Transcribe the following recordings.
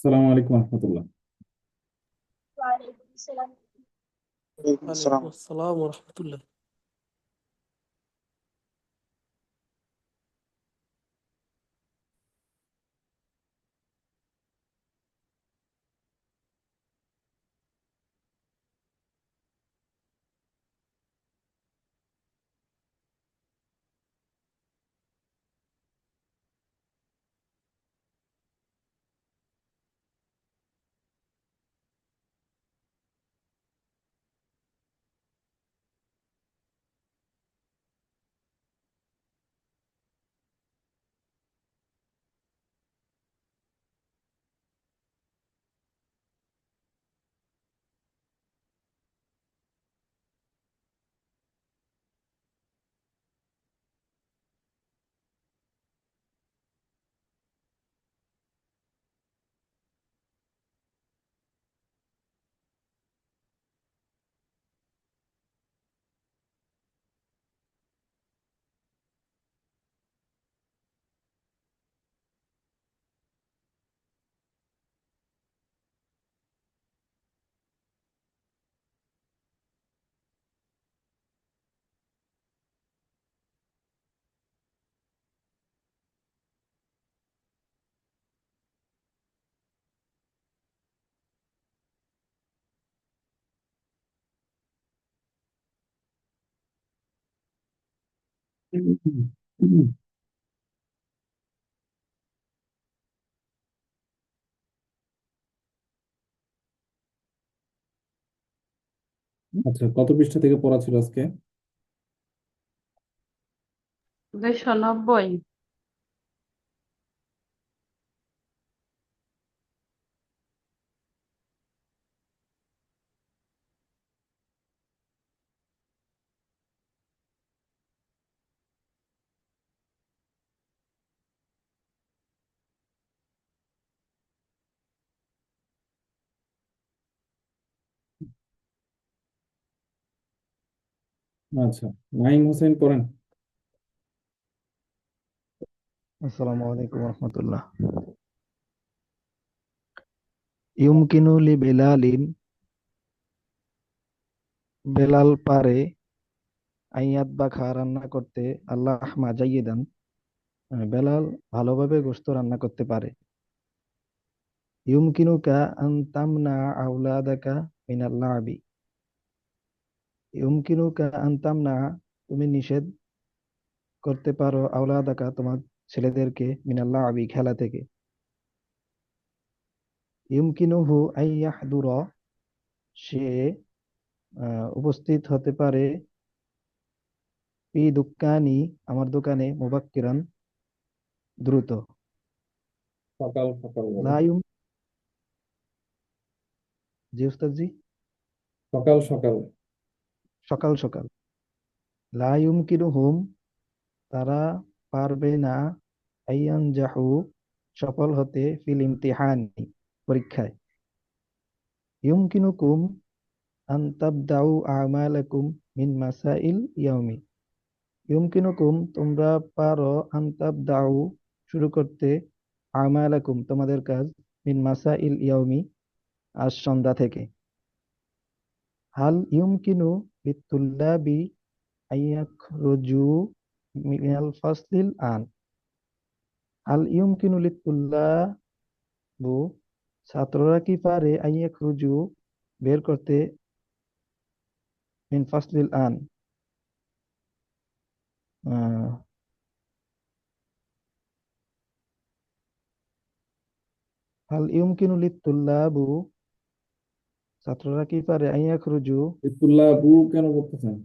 আসসালামু আলাইকুম রহমতুল্লাহ। ওয়ালাইকুম আসসালাম। ওয়ালাইকুম আসসালাম। ওয়ালাইকুম আসসালাম রহমতুল্লাহ। আচ্ছা, কত পৃষ্ঠা থেকে পড়া ছিল আজকে? 290। আচ্ছা, নাইম হোসেন পড়েন। আসসালামু আলাইকুম রহমতুল্লাহ। ইউমকিনু লি বেলালিন, বেলাল পারে আইয়াত বা খা রান্না করতে, আল্লাহ মাজাইয়েদান, বেলাল ভালোভাবে গোশত রান্না করতে পারে। ইউমকিনুকা আন তামনা আওলাদাকা মিনাল লাবি, ইউমকিনুকা আন তামনা, তুমি নিষেধ করতে পারো, আওলাদাকা তোমার ছেলেদেরকে, মিনাল লাবি খেলা থেকে। ইউমকিনুহু আইয়াহদুরা, সে উপস্থিত হতে পারে, ফি দুক্কানি, আমার দোকানে, মুবাক্কিরান, দ্রুত। সকাল সকাল বলো। লা ইউম, জি উস্তাদ জি। সকাল সকাল। সকাল সকাল। লা ইউমকিনুহুম, তারা পারবে না, আইয়ানজাহু, সফল হতে, ফিল ইমতিহানি, পরীক্ষায়। ইউমকিনুকুম আন তাবদাউ আমালাকুম মিন মাসাইল ইয়াউমি, ইউমকিনুকুম তোমরা পারো, আন তাবদাউ শুরু করতে, আমালাকুম তোমাদের কাজ, মিন মাসাইল ইয়াউমি আজ সন্ধ্যা থেকে। হাল ইউমকিনু লিতুল্লাবি আইয়াখরুজু মিনাল ফাসলিল আন, হাল ইউমকিনু লিতুল্লাবু, ছাত্ররা কি পারে, আইয়াখরুজু বের করতে, মিন ফাসলিল আন, আহ, হাল ইউমকিনু লিতুল্লাবু, ছাত্ররা কি পারে, আইয়াখরুজু, ইবতুল্লাহ বু কেন করতেছেন?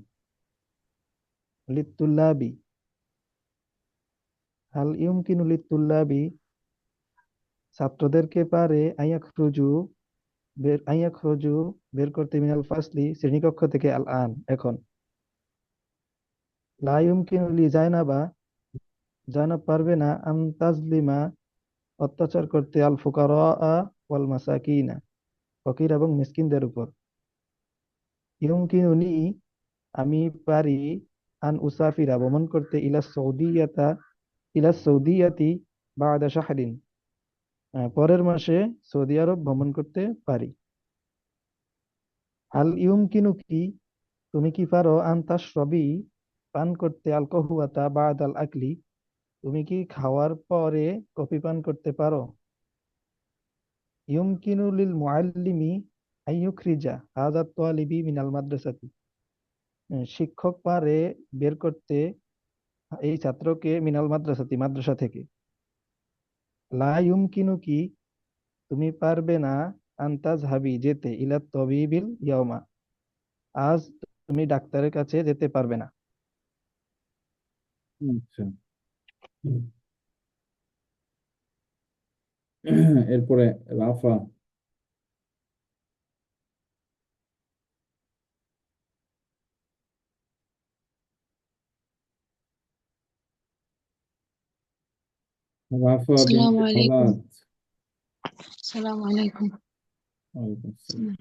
লিতুল্লাবি, হাল ইউমকিনু লিতুল্লাবি, ছাত্রদেরকে পারে, আইয়াখরুজু আইয়াখরুজু বের করতে, মিনাল ফাসলি শ্রেণীকক্ষ থেকে, আল আন এখন। লা ইউমকিনু লি জায়নাবা, জায়নাব পারবে না, আন তাজলিমা অত্যাচার করতে, আল ফুকারা ওয়াল মাসাকিনা, ফকির এবং মিসকিনদের উপর। ইউমকিনুনি, আমি পারি, আন উসাফিরা ভ্রমণ করতে, ইলা সৌদিয়াতি বাদা শাহরিন, পরের মাসে সৌদি আরব ভ্রমণ করতে পারি। হাল ইউমকিনু কি, তুমি কি পারো আন্তাশরবি, পান করতে আল কহুয়াতা বাদাল আকলি, তুমি কি খাওয়ার পরে কফি পান করতে পারো? ইউমকিনু লিল মুআল্লিমি আইয়ুখরিজা হাযা তালিবি মিনাল মাদ্রাসাতি, শিক্ষক পারে বের করতে এই ছাত্রকে মিনাল মাদ্রাসাতি, মাদ্রাসা থেকে। লা ইউমকিনু কি, তুমি পারবে না আনতাজহাবি, যেতে ইলা তবিবিল ইয়াউমা, আজ তুমি ডাক্তারের কাছে যেতে পারবে না। আচ্ছা। এরপরে রাফা। রাফা আসসালামু বিনতে আলাইকুম। খালাদ। আসসালামু আলাইকুম। ওয়ালাইকুম আসসালাম।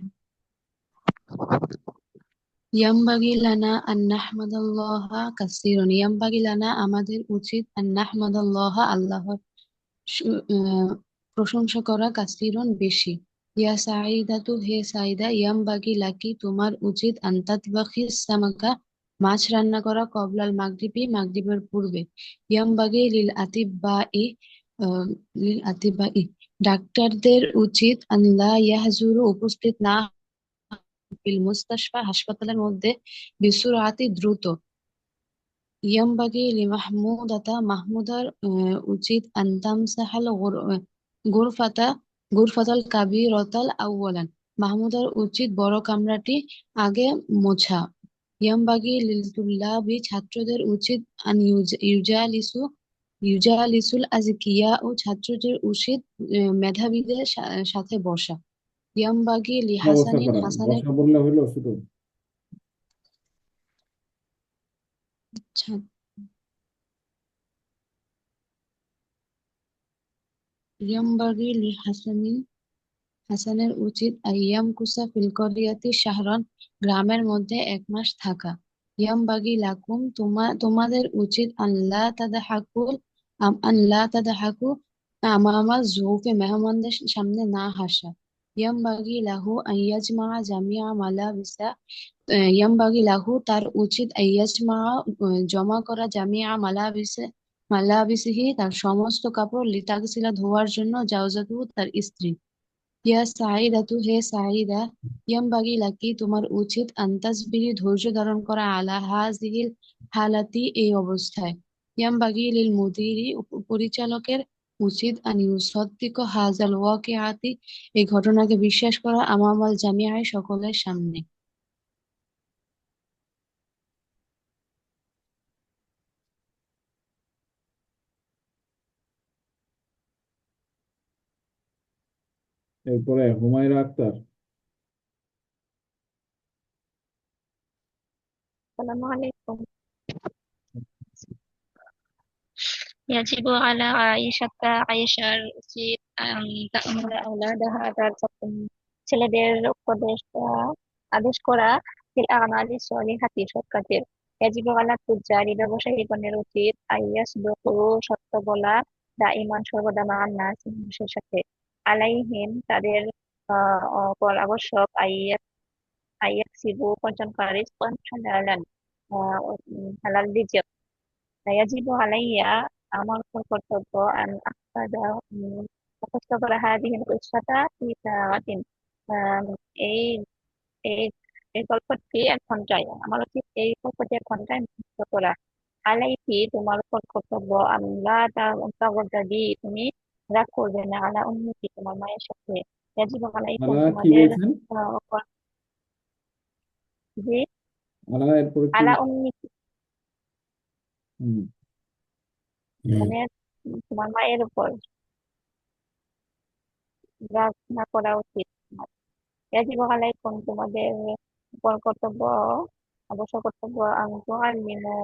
ইয়ামবাগি লানা আন নাহমাদাল্লাহা কাসীরান। ইয়ামবাগি লানা, আমাদের উচিত, আন নাহমাদাল্লাহা, আল্লাহর প্রশংসা করা, কাসীরান বেশি। ইয়া সাঈদাতু, হে সাঈদা, ইয়ামবাগি লাকি, তোমার উচিত, আন তাতবাখিস সামাকা, মাছ রান্না করা, কবলাল মাগরিবি, মাগরিবের পূর্বে। ইয়ামবাগি লিল আতিবাই, ডাক্তারদের উচিত, আন লা ইয়াহজুরু, উপস্থিত না, ফিল মুস্তাশফা, হাসপাতালের মধ্যে, বিসুরাতি, দ্রুত। ইয়ামবাগি লিমাহমুদাতা, মাহমুদার উচিত, আন্তামসাহাল গুরফাতা গুরফাতাল কাবিরতাল আউয়ালান, মাহমুদার উচিত বড় কামরাটি আগে মোছা। ইয়ামবাগি লিতুল্লাবি, ছাত্রদের উচিত, আন ইউজালিসুল আজকিয়া, ও ছাত্রদের উচিত মেধাবীদের সাথে বসা। ইয়ামবাগি লি ব্যবস্থা হাসানিন, করা, হাসানের, বসা বললে হইলো শুধু? ইয়ামবাগি লি হাসানিন, হাসানের উচিত, আইয়াম কুসা ফিল করিয়াতি শাহরান, গ্রামের মধ্যে 1 মাস থাকা। ইয়ামবাগি লাকুম, তোমাদের উচিত, আল্লাহ তাদাহাকু, আমামা জুফে, মেহমানদের সামনে না হাসা। ইয়ামবাগি লাহু আইয়াজমা জামিয়া মালাবিসা, ইয়ামবাগি লাহু, তার উচিত, আইয়াজমা, জমা করা, জামিয়া মালাবিসিহি, তার সমস্ত কাপড়, লিতাগসিলা, ধোয়ার জন্য, জাওজাতু, তার স্ত্রী। ইয়া সাঈদাতু, হে সাঈদা, ইয়ামবাগি লাকি, তোমার উচিত, আন্তাসবিরি, ধৈর্য ধারণ করা, আলা হাযিহিল হালাতি, এই অবস্থায়। ইয়ামবাগি লিল মুদিরি, পরিচালকের উচিত, আন ইউসাদ্দিক হাযাল ওয়াকিআতি, এই ঘটনাকে বিশ্বাস করা, আমামাল জামিআ, সকলের সামনে। এরপরে হুমায়রা আক্তার। السلام عليكم. يجب على عائشة উচিত تأمر أولادها, তার ছেলেদের আদেশ করা, ফিল আমালি সলিহাতি, সৎ কাজের। ইয়াজিবু আলা তুজ্জারি, ব্যবসায়ীগণের উচিত, আইয়াসদুকু, সত্য বলা, দাইমান, সর্বদা, মান নাস, মানুষের সাথে, আলাইহিম, তাদের উপর আবশ্যক, আইয়াকসিবু, উপার্জন করা, রিজকান হালালান, হালাল রিজক। يجب علي, আমার উপর কর্তব্য, আন আহফাদা, মুখস্থ করা, হাদিহিল কিসসাতা ফি সাআতিন, আম, এই এই এই গল্পটি 1 ঘন্টায়, আমার উচিত এই গল্পটি 1 ঘন্টায় মুখস্থ করা। আলাইকি, তোমার উপর কর্তব্য, আল্লাহ তাগদাদি, তুমি রাগ করবে না, আলা উম্মিকি, তোমার মায়ের সাথে। ইয়াজিবু আলাইকুম, আলা কি তোমাদের বলছেন? উপর, জি, আলা এরপরে কি? আলা উম্মিকি, হুম। মানে তোমার মায়ের উপর রাগ না করা উচিত। ইয়াজিবু আলাইকুম, তোমাদের উপর কর্তব্য, অবশ্য কর্তব্য, তুআল্লিমু,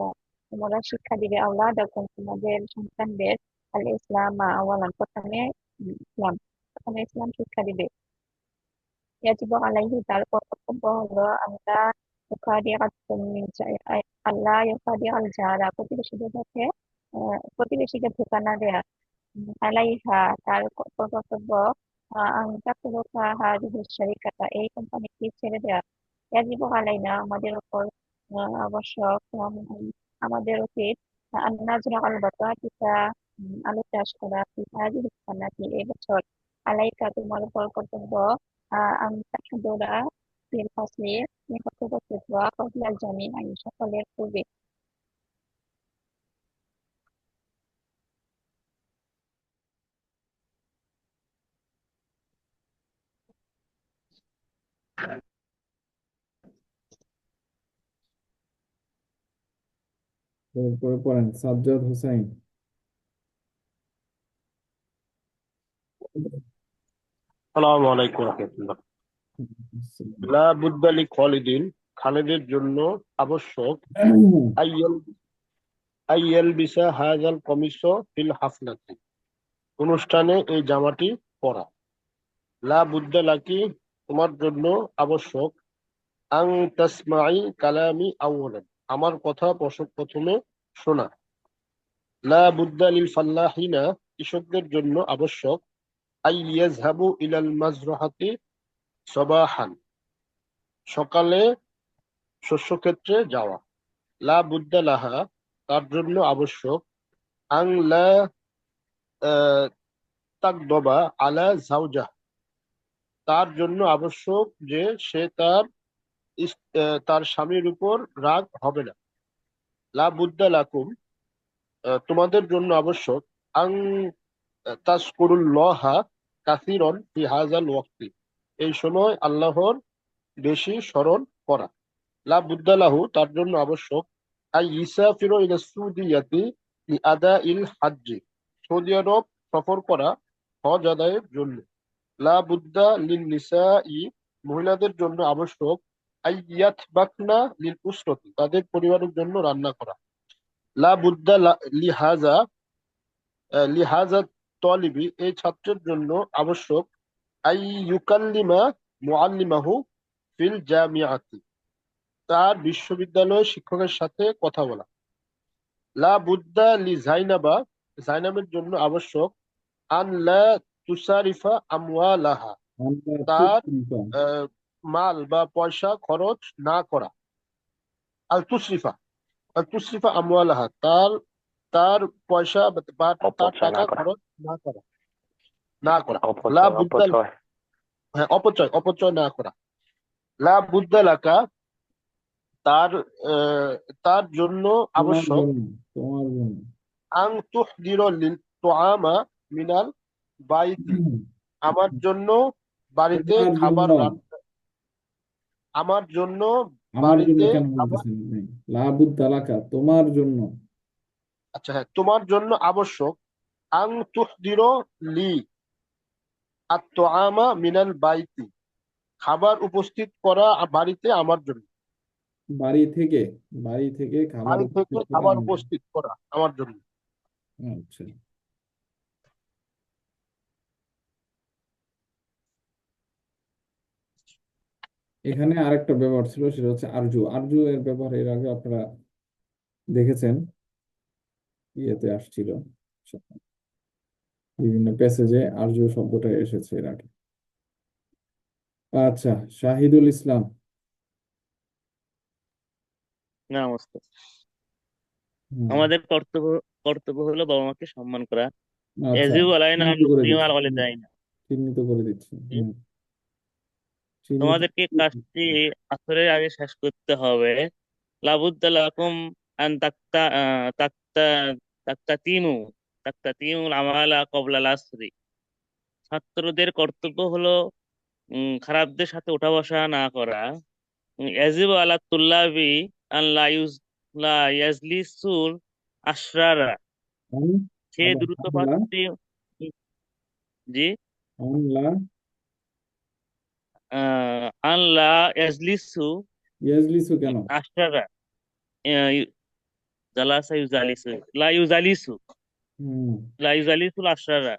তোমরা শিক্ষা দিবে, আওলাদাকুম, তোমাদের সন্তানদের, আল ইসলাম আওয়ালান, প্রথমে ইসলাম শিক্ষা দিবে। ইয়াজিবু আলাইহি, তার উপর কর্তব্য হলো, আল্লাহ ইউখাদিআল জারা, প্রতিবেশীকে ধোঁকা না দেয়া। আলাইহা তার কর্তব্য আন তাতরুকা হাদিহি শারিকাতা এই কোম্পানিটি ছেড়ে দেয়া। ইয়াজিবু আলাইনা আমাদের উপর আবশ্যক আমাদের উচিত আন নাজরা আল বাতাতিকা আলু চাষ করা ফি হাদিহি সানাতি এই বছর। আলাইকা তোমার উপর কর্তব্য আন তাহদুরা ফিল ফাসলি তুমি কর্তব্য করবা কবলাল জামিআ সকলের পূর্বে। এরপরে পড়েন সাজ্জাদ হোসাইন। আসসালামু আলাইকুম রহমতুল্লাহ। লা বুদ্দা লি খালিদিন খালিদের জন্য আবশ্যক আইয়াল আইয়াল বিসা হাযাল কমিস ফিল হাফলাতি অনুষ্ঠানে এই জামাটি পরা। লা বুদ্দা লাকি তোমার জন্য আবশ্যক আং তাসমাই কালামি আউয়ালান আমার কথা প্রথমে শোনা। লা বুদ্দা লিল ফাল্লাহিনা কৃষকদের জন্য আবশ্যক আই ইয়াযহাবু ইলাল মাজরাহাতি সাবাহান সকালে শস্যক্ষেত্রে যাওয়া। লা বুদ্দা লাহা তার জন্য আবশ্যক আং লা আহ, তাকদবা আলা জাওজাহ তার জন্য আবশ্যক যে সে তার স্বামীর উপর রাগ হবে না। লা বুদ্দা লাকুম তোমাদের জন্য আবশ্যক আং তাজকুরুল্লাহা কাসীরান ফি হাযাল ওয়াক্তি এই সময় আল্লাহর বেশি স্মরণ করা। লা বুদ্দা লাহু তার জন্য আবশ্যক আই ইসাফিরু ইলা সুদিয়াতি লিআদাইল হাজ্জি সৌদি আরব সফর করা হজ আদায়ের জন্য। লা বুদ্দা লিন নিসাই মহিলাদের জন্য আবশ্যক আই ইয়াতবাকনা লিল উসরতি তাদের পরিবারের জন্য রান্না করা। লা বুদ্দা লিহাজা লিহাজা তলিবি এই ছাত্রের জন্য আবশ্যক আই ইউকাল্লিমা মুআল্লিমাহু ফিল জামিআতি তার বিশ্ববিদ্যালয়ের শিক্ষকের সাথে কথা বলা। লা বুদ্দা লি জাইনাবা জাইনাবের জন্য আবশ্যক আন লা তুসারিফা আমওয়ালাহা আমরা তার তুসরিফা আহ, মাল বা পয়সা খরচ না করা। আল তুসরিফা আল তুসরিফা আমওয়ালাহা তার তার পয়সা বা তার অপচয় টাকা না করা, খরচ না করা না করা। লা অপচয় বুদ্দা অপচয় হ্যাঁ অপচয় না করা। লা বুদ্দা লাকা তার আহ, তার জন্য তোমার আবশ্যক জন্য তোমার জন্য আং তুহদির লিল তোআমা মিনাল বাইতি আমার জন্য বাড়িতে তোমার জন্য খাবার রান্না আমার জন্য আমার জন্য বাড়িতে কেন খাবার বলতেছেন আপনি? লাবুদ তালাকা তোমার জন্য। আচ্ছা হ্যাঁ তোমার জন্য আবশ্যক আং তুহদির লি আত-তোআমা মিনাল বাইতি খাবার উপস্থিত করা বাড়িতে আমার জন্য বাড়ি থেকে বাড়ি থেকে খাবার বাড়ি থেকে উপস্থিত করা খাবার আমার জন্য। উপস্থিত করা আমার জন্য। আচ্ছা, এখানে আরেকটা ব্যবহার ছিল, সেটা হচ্ছে আরজু। আরজু এর ব্যবহার এর আগে আপনারা দেখেছেন, ইয়েতে আসছিল, বিভিন্ন প্যাসেজে আরজু শব্দটা এসেছে এর আগে। আচ্ছা, শাহিদুল ইসলাম। না মুস্তাফা, হুম, আমাদের কর্তব্য কর্তব্য হলো বাবা মাকে সম্মান করা। আচ্ছা, ইয়াজিবু আলাইনা আন চিহ্নিত করে নুকরিমা দিচ্ছি, আল ওয়ালিদাইনা। চিহ্নিত করে দিচ্ছি। চিহ্নিত তোমাদেরকে কাজটি আসরের আগে শেষ করতে হবে। লাবুদ্দা লাকুম আন তাক্তাতিমু তাক্তাতিমুল আমালা ক্বাবলাল আসরি। ছাত্রদের কর্তব্য হলো খারাপদের সাথে ওঠা বসা না করা। ইয়াজিবু আলা তুল্লাবি আন লা ইয়াজলিসুল আশরারা আন সে আবার দ্রুত আনলা পাত্রী। জি। আনলা আনলা ইয়াজলিসু ইয়াজলিসু কেন? আশরারা জালাসা ইউজালিসু লা ইউজালিসু হুম, লা ইউজালিসুল আশরারা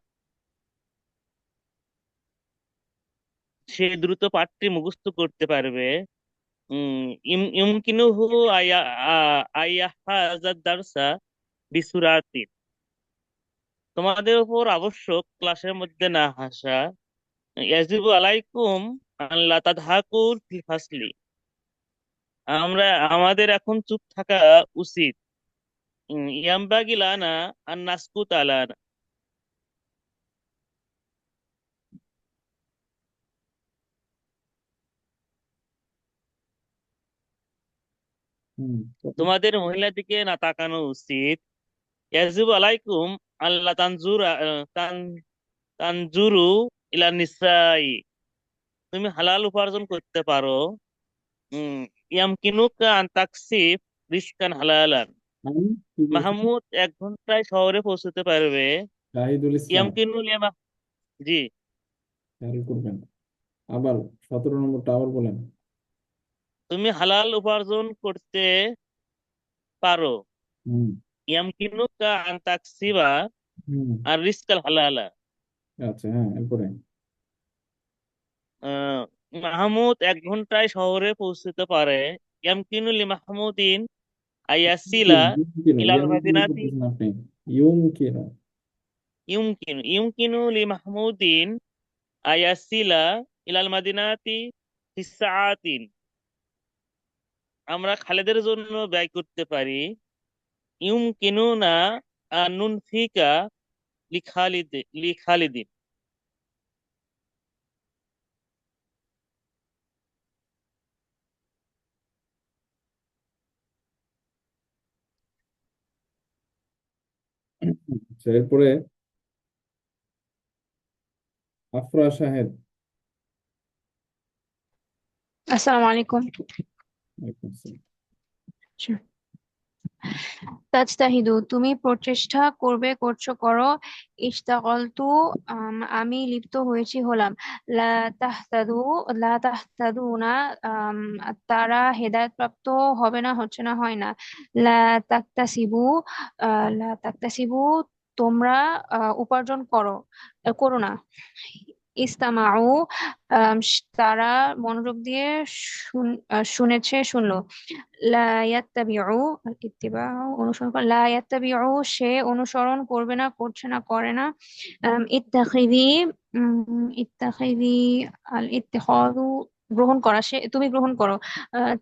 সে দ্রুত পাঠটি মুখস্থ করতে পারবে। ইমকিনুহু আইয়াহাযা দারসা বিসুরাতিন তোমাদের উপর আবশ্যক ক্লাসের মধ্যে না হাসা। ইয়াজিবু আলাইকুম আল্লাহ তাদহাকুর ফিল ফাসলি। আমরা আমাদের এখন চুপ থাকা উচিত। ইয়ামবাগি লানা আন নাসকুতা লানা। তারপর? তোমাদের মহিলার দিকে না তাকানো উচিত। ইয়াজিবু আলাইকুম আল্লাহ তানজুরু ইলা নিসাই। তুমি হালাল উপার্জন করতে পারো। উম ইয়ামকিনুকা আন তাকসিব রিজকান হালালান। আমি কি বলছেন? মাহমুদ 1 ঘন্টায় শহরে পৌঁছতে পারবে। শাহিদুল ইসলাম, ইয়ামকিনুল ইয়ামা জি। খেয়াল করবেন। আবার 17 নম্বরটা আবার বলেন। তুমি হালাল উপার্জন করতে পারো। হুম। ইয়ামকিনুকা আন তাকসিবা হুম। আর রিজকাল হালালা। আচ্ছা, হ্যাঁ, এরপরে? আহ, মাহমুদ 1 ঘন্টায় শহরে পৌঁছতে পারে। ইয়ামকিনুল মাহমুদিন আইয়াসিলা ইলাল ইয়ামকিনু মাদিনাতি। করতেছেন আপনি। ইউমকিনু। ইউমকিনু লি মাহমুদিন আইয়াসিলা ইলাল মাদিনাতি ফিসসাআতিন। আমরা খালেদের জন্য ব্যয় করতে পারি। ইউমকিনুনা আন নুনফিকা লিখালিদিন। আচ্ছা, এরপরে আফরা শাহেদ। আসসালামু আলাইকুম। ওয়ালাইকুম আসসালাম। তাজতাহিদু তুমি প্রচেষ্টা করবে করছো করো। ইশতাগলতু আমি লিপ্ত হয়েছি হলাম। লা তাহতাদু লা তাহতাদুনা আম, তারা হেদায়েতপ্রাপ্ত হবে না হচ্ছে না হয় না। লা তাকতাসিবু লা তাকতাসিবু তোমরা উপার্জন করো না। ইস্তামাউ তারা মনোযোগ দিয়ে শুনলো। লা ইয়াত্তাবিউ ইত্তিবাউ অনুসরণ করে। লা ইয়াত্তাবিউ সে অনুসরণ করবে না করছে না করে না। ইত্তাখিযি ইত্তাখিযি আল ইত্তিখাযু গ্রহণ করা সে তুমি গ্রহণ করো।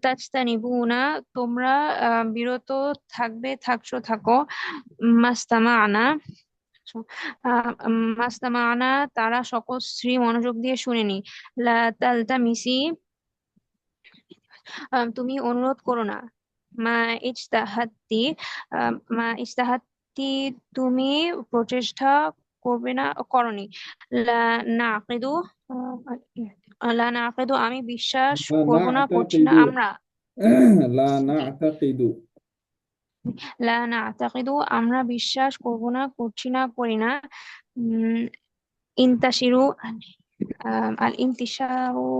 তাজতানিবুনা তোমরা বিরত থাকো। মাস্তামাআনা মাস্তামাআনা তারা সকল স্ত্রী মনোযোগ দিয়ে শুনেনি। লা তালতামিসি তুমি অনুরোধ করো না। মা ইজতাহাত্তি মা ইজতাহাত্তি তুমি প্রচেষ্টা করনি। লা নাকিদু লা নাকিদু আমি বিশ্বাস লা করব না করছি না না'তাকিদু। আমরা। লা না'তাকিদু। লা নাতাকিদু আমরা বিশ্বাস করব না করছি না করি না। উম, ইন্তাশিরু আল ইন্তিশারু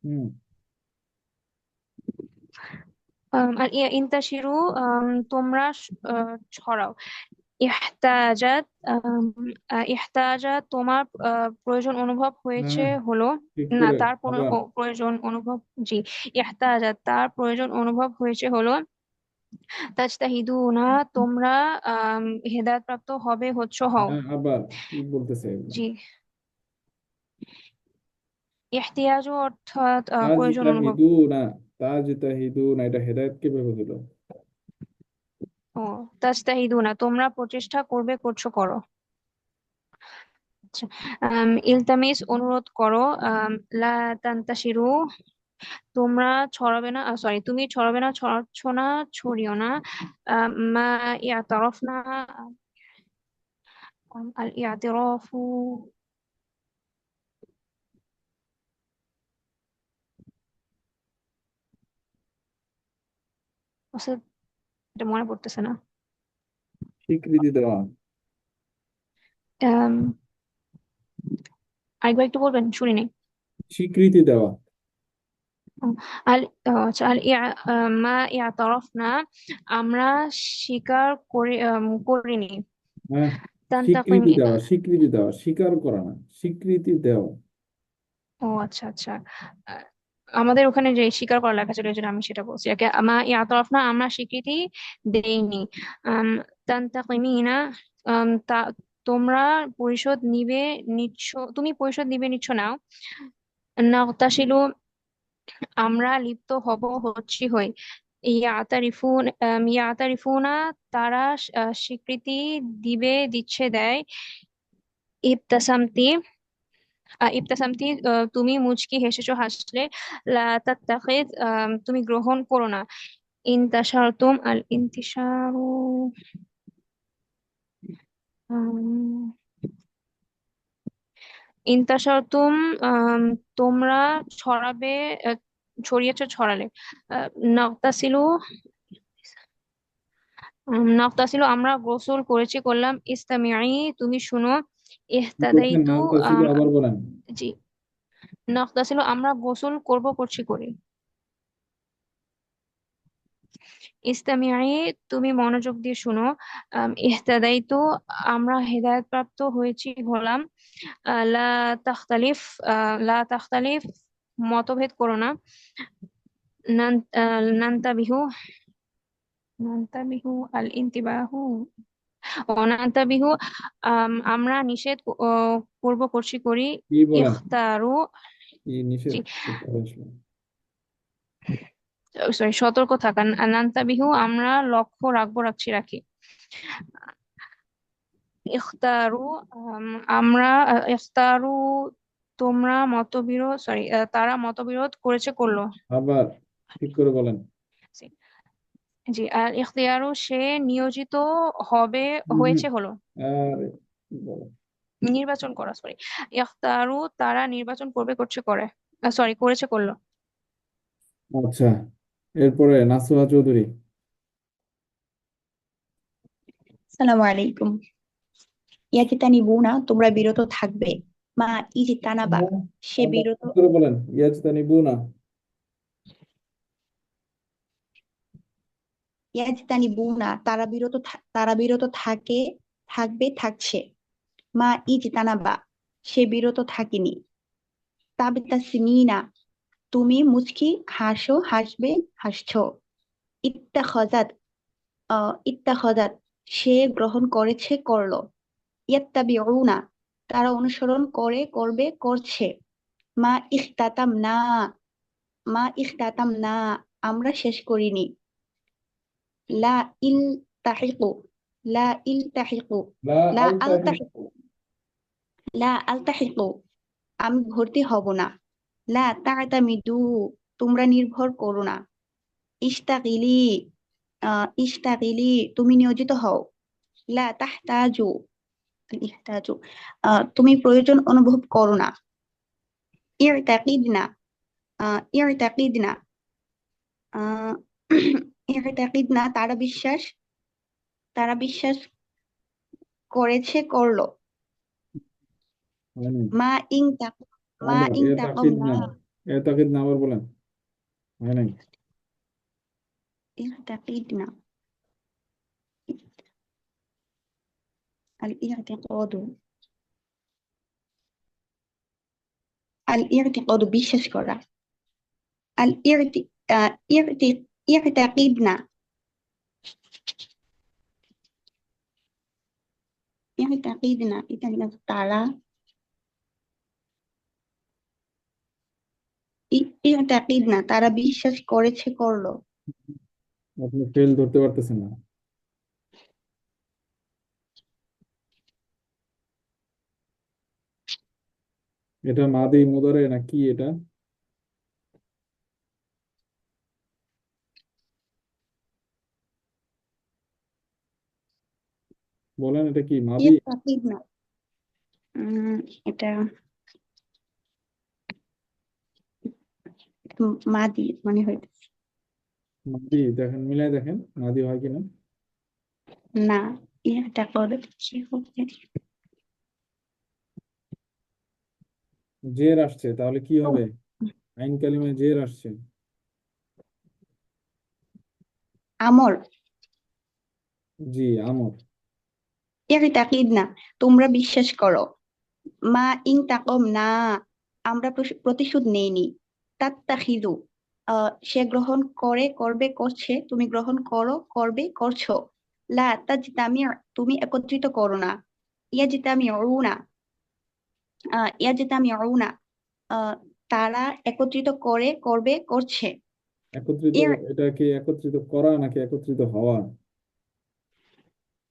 হুম। আর ইন্তাশিরু তোমরা ছড়াও। ইহতাজাত ইহতাজাত তোমার প্রয়োজন অনুভব হয়েছে হ্যাঁ, হলো ঠিক না করে তার আবার। প্রয়োজন অনুভব জি। ইহতাজাত তার প্রয়োজন অনুভব হয়েছে হলো। তাজতাহিদুনা তোমরা আম, হেদায়েতপ্রাপ্ত হও। হ্যাঁ, আবার কি বলতেছে এগুলো? জি। ইহতিয়াজু অর্থাৎ প্রয়োজন অনুভব। তাজতাহিদুনা। তাজতাহিদুনা, এটা হেদায়েত কিভাবে হলো? ও তাজতাহিদুনা তোমরা প্রচেষ্টা করো। আচ্ছা। ইলতামিস অনুরোধ করো। লা তান্তাশিরু তোমরা ছড়াবে না সরি তুমি ছড়াবে না ছড়াচ্ছ না ছড়িও না। মা ইয়াতারফনা আল ইয়াতিরাফু আচ্ছা, এটা মনে পড়তেছে না। স্বীকৃতি দেওয়া। আম, আরেকবার একটু বলবেন শুনিনি। স্বীকৃতি দেওয়া। আল আচ্ছা মা ইয়াতারফনা আমরা স্বীকার করিনি। হ্যাঁ, তান্তাকিম স্বীকৃতি দেওয়া, স্বীকৃতি দেওয়া, স্বীকার করা না, স্বীকৃতি দেওয়া। ও আচ্ছা আচ্ছা। আহ, আমাদের ওখানে যে স্বীকার করা লেখা ছিল এই জন্য আমি সেটা বলছি। ওকে, আমা ইয়াতরাফনা আমরা স্বীকৃতি দেইনি। আম তান্তাকিমিনা তা তোমরা পরিশোধ নিবে নিচ্ছ, তুমি পরিশোধ নিবে নিচ্ছ নাও। নাগতাসিলু আমরা লিপ্ত হব হচ্ছি হই। ইয়াতারিফুনা তারা স্বীকৃতি দিবে দিচ্ছে দেয়। ইবতাসামতি ইবতাসামতি তুমি মুচকি হেসেছো হাসলে। লা তাত্তাখিদ তুমি গ্রহণ করো না। ইনতাশারতুম আল ইন্তিশারু আম, ইনতাশারতুম তোমরা ছড়াবে, আহ, ছড়িয়েছো ছড়ালে। আহ, নাগতাসিলু নাগতাসিলু আমরা গোসল করেছি করলাম। ইস্তামিঈ তুমি শুনো। কি করছেন? ইহতাদাইতু নাম তা ছিল, আবার বলেন। জি, নাগতাসিলু আমরা গোসল করব করছি করে। ইস্তামিঈ তুমি মনোযোগ দিয়ে শুনো। ইহতাদাইতু আমরা হেদায়েত প্রাপ্ত হয়েছি হলাম। লা তাখতালিফ লা তাখতালিফ মতভেদ করো না। নান্তাবিহু নান্তাবিহু আল ইন্তিবাহু অনান্তাবিহু আমরা নিষেধ করব করছি করি। কি বলেন? ইখতারু কি নিষেধ জি করতে আসলো? সরি সতর্ক থাকা। নান্তাবিহু আমরা লক্ষ্য রাখবো রাখছি রাখি। ইখতারু আমরা ইখতারু তোমরা মতবিরোধ সরি তারা মতবিরোধ করেছে করলো। আবার ঠিক করে বলেন। জি জি, আর ইখতিয়ারু সে নিয়োজিত হবে হুম হুম। হয়েছে হলো। আর বলেন। নির্বাচন করা সরি। ইখতারু তারা নির্বাচন করবে করছে করে, সরি করেছে করলো। আচ্ছা, এরপরে নাসুহা চৌধুরী। সালামু আলাইকুম। ইয়াজিতানিবুনা তোমরা বিরত থাকবে। মা ইজতানাবা সে আবার বিরত ঠিক করে বলেন। ইয়াজতানিবুনা। ইয়াজিতানিবুনা তারা বিরত থাকে থাকবে থাকছে। মা ইজতানাবা সে বিরত থাকেনি। তাবতাসিমিনা তুমি মুচকি হাসো হাসবে হাসছো। ইত্তাখাযাত ইত্তাখাযাত সে গ্রহণ করেছে করলো। ইয়াত্তাবিউনা তারা অনুসরণ করে করবে করছে। মা ইখতাতাম না মা ইখতাতাম না আমরা শেষ করিনি। লা ইল তাহিকু লা ইল তাহিকু লা লা আল আলতাহিক। তাহিকু লা আল তাহিকু আমি ভর্তি হব না। লা তা'তামিদু তোমরা নির্ভর করো না। ইস্তাগিলি ইস্তাগিলি তুমি নিয়োজিত হও। লা তাহতাজু ইহতাজু তুমি প্রয়োজন অনুভব করো না। ইরতাকিদনা ইরতাকিদনা আহ ইরতাকিদনা তারা বিশ্বাস করেছে করলো। হয় নাই। মা ইং তাক মা আবার ইং এ তাকম তাকিদ না না। এ তাকিদ না, আবার বলেন। হয় নাই। ইরতাকিদনা আল ইরতিকাদু আল ইরতিকাদু বিশ্বাস করা। আল ইরতি ইরতি ইরতাকিদনা ইরতাকিদনা এটা না তারা ইরতাকিদনা তারা বিশ্বাস করেছে করলো। আপনি ফেল ধরতে পারতেছেন না। এটা মাদি মুদারে না কি এটা? বলেন, এটা কি মাদি? ইরতাকিদনা উম, এটা মাদি মানে হইতেছে মাদি দেখেন, মিলাই দেখেন মাদি হয় কিনা। না। ইরতাকাদ কি হবে? জের আসছে, তাহলে কি হবে? আইন কালিমায় জের আসছে। আমর জি, আমর। ইরতাকিদনা তোমরা বিশ্বাস করো। মা ইং তাকম না আমরা প্রতিশোধ নেইনি। তাত্তাখিযু, সে গ্রহণ করে, করবে, করছে, তুমি গ্রহণ করো, করবে, করছো। লা তাজতামিউ, তুমি একত্রিত করো না। ইয়াজতামিউনা, ইয়াজতামিউনা, আহ, তারা একত্রিত করে, করবে, করছে। একত্রিত, ইর, এটা কি একত্রিত করা নাকি একত্রিত হওয়া?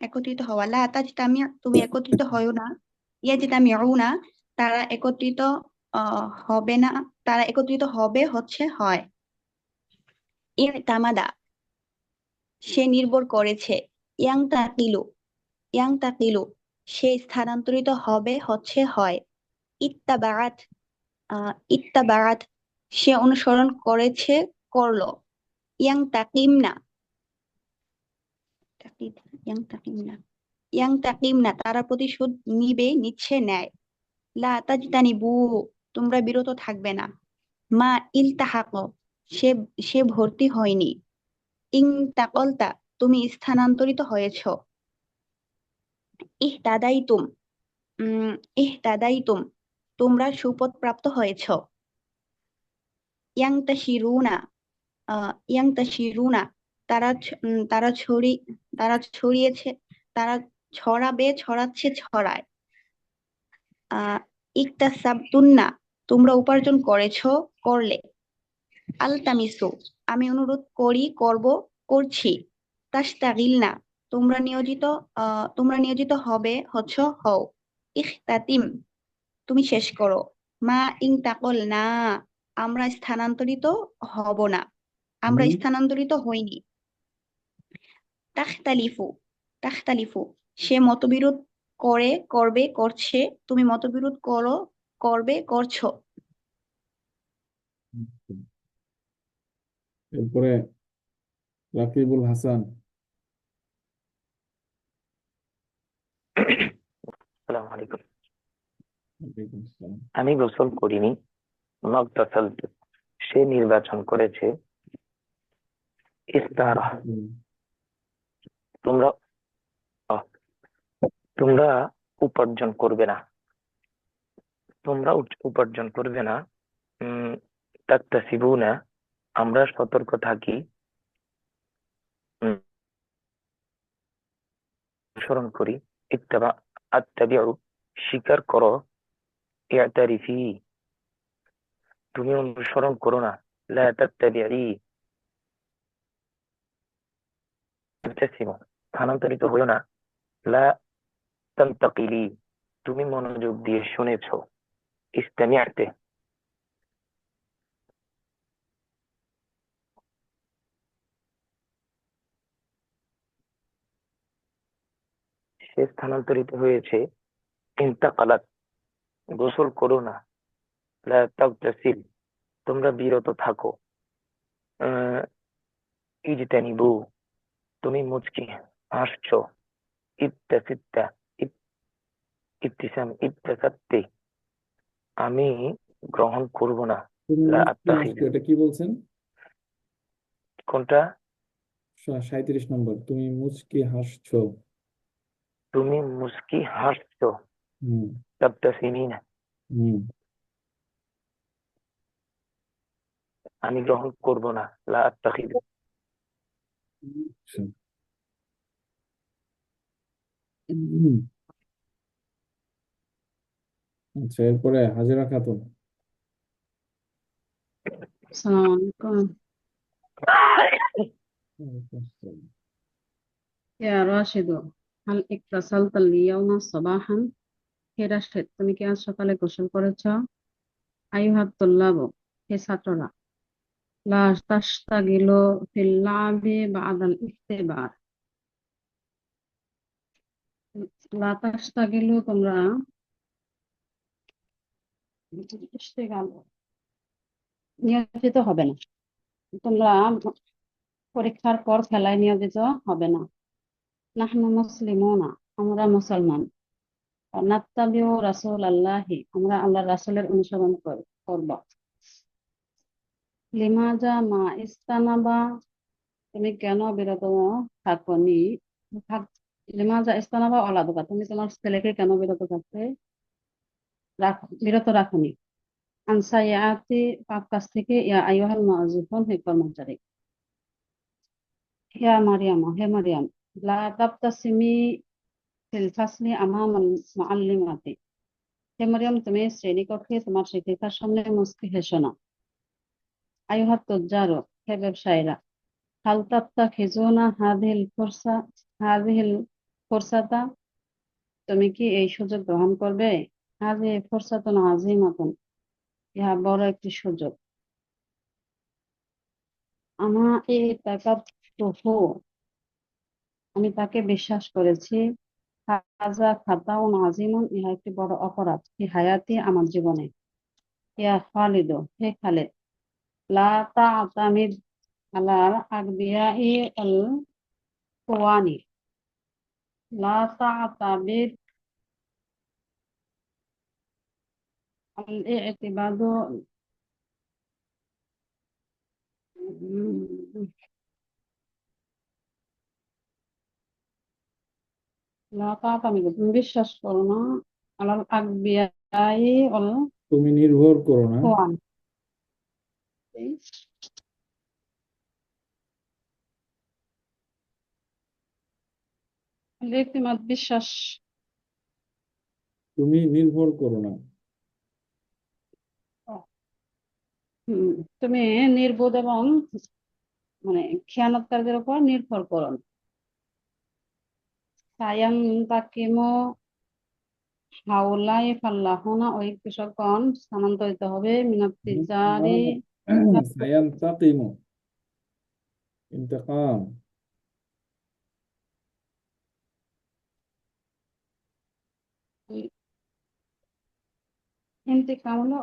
একত্রিত হওয়া। লা তাজতামিউ, তুমি একত্রিত হও না। ইয়াজতামিউনা, তারা একত্রিত হবে না, তারা একত্রিত হবে, হচ্ছে, হয়। ইর তামাদা, সে নির্ভর করেছে। ইয়াং তাকিলু, ইয়াং তাকিলু, সে স্থানান্তরিত হবে, হচ্ছে, হয়। ইত্তাবাআত, ইত্তাবাআত, সে অনুসরণ করেছে, করলো। ইয়াং তাকিমনা, ইয়াং তাকিমনা, ইয়াং তাকিমনা, তারা প্রতিশোধ নিবে, নিচ্ছে, নেয়। লা তাজতানিবু, তোমরা বিরত থাকবে না। মা ইলতাহাক, সে সে ভর্তি হয়নি। ইং তাকলতা, তুমি স্থানান্তরিত হয়েছ। ইহতাদাইতুম, উম ইহতাদাইতুম, তোমরা সুপথ প্রাপ্ত হয়েছ। ইয়াংতাশিরুনা, ইয়াংতাশিরুনা, তারা ছড়িয়েছে, তারা ছড়াবে, ছড়াচ্ছে, ছড়ায়। ইকতাসাবতুন্না, তোমরা উপার্জন করেছো, করলে। আলতামিসু, আমি অনুরোধ করি, করব, করছি। তাশতাগিলনা, তোমরা নিয়োজিত হবে, হচ্ছ, হও। ইখতাতিম, তুমি শেষ করো। মা ইং তাকল না, আমরা স্থানান্তরিত হব না, আমরা হুম, স্থানান্তরিত হইনি। তাখতালিফু, তাখতালিফু, সে মতবিরোধ করে, করবে, করছে, তুমি মতবিরোধ করো, করবে, করছো। এরপরে রাকিবুল হাসান। আসসালামু আলাইকুম। ওয়ালাইকুম আসসালাম। আমি গোসল করিনি। মাগতাসালতু, সে নির্বাচন করেছে। ইস্তারা, তোমরা আহ, তোমরা উপার্জন করবে না, তোমরা উপার্জন করবে না। তাকতাসিবুনা, আমরা সতর্ক থাকি। উম, অনুসরণ করি। ইত্তাবা, আত্তাবিউ, স্বীকার করো। ইয়াতারিফি, তুমি অনুসরণ করো না। লা তাত্তাবিই, তাবতাসিমু, স্থানান্তরিত হইও না। লা তানতাকিলি, তুমি মনোযোগ দিয়ে শুনেছো। ইস্তামিআতে, সে স্থানান্তরিত হয়েছে। ইন্তাকালাত, গোসল করো না। লা তাগতাসিল, তোমরা বিরত থাকো। আহ, ইজতানিবু, তুমি মুচকি হাসছো। ইবতাসিত্তা, ইবতিসাম, ইবতাসাত্তি, আমি গ্রহণ করব না। তুমি লা মুচকি হাসছো, আত্তাখিযু, এটা কি বলছেন? কোনটা? 37 নম্বর, তুমি মুচকি হাসছো। তুমি মুচকি হাসছো। হুম, তাবতাসিমিনা, হুম, আমি গ্রহণ করব না। লা আত্তাখিযু, আচ্ছা। হুম, আচ্ছা, এরপরে হাজেরা খাতুন। আসসালামু আলাইকুম। ওয়ালাইকুম আসসালাম। ইয়া রাশিদু, হাল ইকতাসালতাল ইয়াউমা সাবাহান, হে রাশেদ, তুমি কি আজ সকালে গোসল করেছ? আইয়ুহাত তুল্লাবু, হে ছাত্ররা। লা তাশতাগিলু ফিল লা'বি বা'দাল ইখতিবার, লা তাশতাগিলু, তোমরা ইশতিগাল, নিয়োজিত হবে না, তোমরা পরীক্ষার পর খেলায় নিয়োজিত হবে না। নাহনু মুসলিমুনা, আমরা মুসলমান। নাত্তাবিউ রাসূলাল্লাহি, আমরা আল্লাহর রাসূলের অনুসরণ করব। লিমাজা মা ইস্তানাবা, তুমি কেন বিরত থাকনি? থাক লিমাজা ইস্তানাবা ওলাদুকা, তুমি তোমার ছেলেকে কেন বিরত রাখনি? আনসাইয়াতি পাপ কাজ থেকে, ইয়া আইয়ুহাল মুআযিফুন, হে কর্মচারী। ইয়া মারিয়াম, হে মারিয়াম, লা তাবতাসিমি ফিল ফাসলি আমামাল মুআল্লিমাতি, হে মারিয়াম, তুমি শ্রেণীকক্ষে তোমার শিক্ষিকার সামনে মুচকি হেসো না। আইয়ুহাত তুজ্জারু, হে ব্যবসায়ীরা, হাল তাত্তাখিজুনা হাযিহিল ফুরসাতা, তুমি কি এই সুযোগ গ্রহণ করবে? হাযিহি ফুরসাতুন আযীমাতুন, ইহা বড় একটি সুযোগ। আমা ইতাকাতুহু, আমি তাকে বিশ্বাস করেছি। হাযা খাতাউন আযীমুন, ইহা একটি বড় অপরাধ। ফি হায়াতি, আমার জীবনে। ইয়া খালিদু, হে খালিদ, লা তা'তামিদ আলাল আগবিয়াই আল কুওয়ানি, লা তা'তামিদ আল ই'তিবাদু, লা তা'তামিদ, তুমি বিশ্বাস করো না, আলাল আগবিয়াই আল তুমি নির্ভর করো না কুওয়ানি, আল ই'তিমাদ, বিশ্বাস। তুমি নির্ভর করো না তুমি নির্বোধ এবং মানে খেয়ানতকারীদের উপর নির্ভর করো না। সায়ান তাকিমো হাউলাই ফাল্লাহুনা, ওই কৃষকগণ স্থানান্তরিত হবে মিনাত তিজারি, সায়ান্তাকিমু, ইন্তেকাম। ইন্তিকাম হলো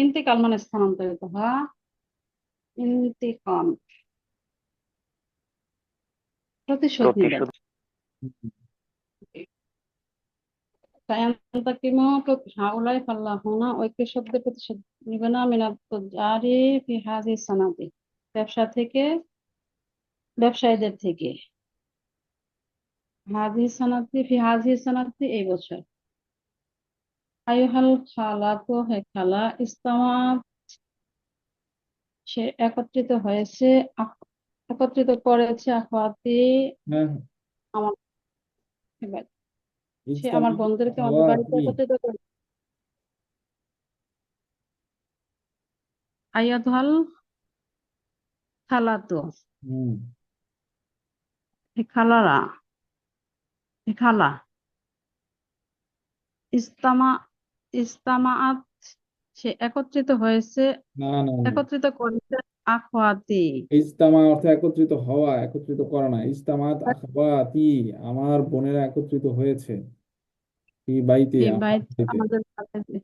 ইন্তিকাল মানে স্থানান্তরিত হওয়া, ইন্তিকাম প্রতিশোধ নেবেন। প্রতিশোধ। সায়ান্তাকিমো হাউলাই ফাল্লাহুনা, ওই কৃষকদের প্রতিশোধ নিবে না মিনাত তিজারি ফি হাযিহি সানাতি, ব্যবসায়ীদের থেকে। ফি হাযিহি সানাতি, এই বছর। আইয়ুহাল খালাতু, হে খালা, ইস্তামাত, সে একত্রিত করেছে আখওয়াতি, হ্যাঁ, আমার সে আমার ইজতামা বোনদেরকে আমাদের বাড়িতে আখাওয়াতি। একত্রিত করেছে। আইয়াতুহাল খালাতু, হুম হে খালারা, হে খালা। ইস্তামা ইস্তামাআত, সে একত্রিত হয়েছে, না না না, একত্রিত করেছে আখওয়াতি, ইজতামা অর্থ একত্রিত হওয়া, একত্রিত করা না। ইজতামাত আখাওয়াতি, আমার বোনেরা একত্রিত হয়েছে। এই বাইতে, ফি আমার বাইত, বাড়িতে। আমাদের বাড়িতে।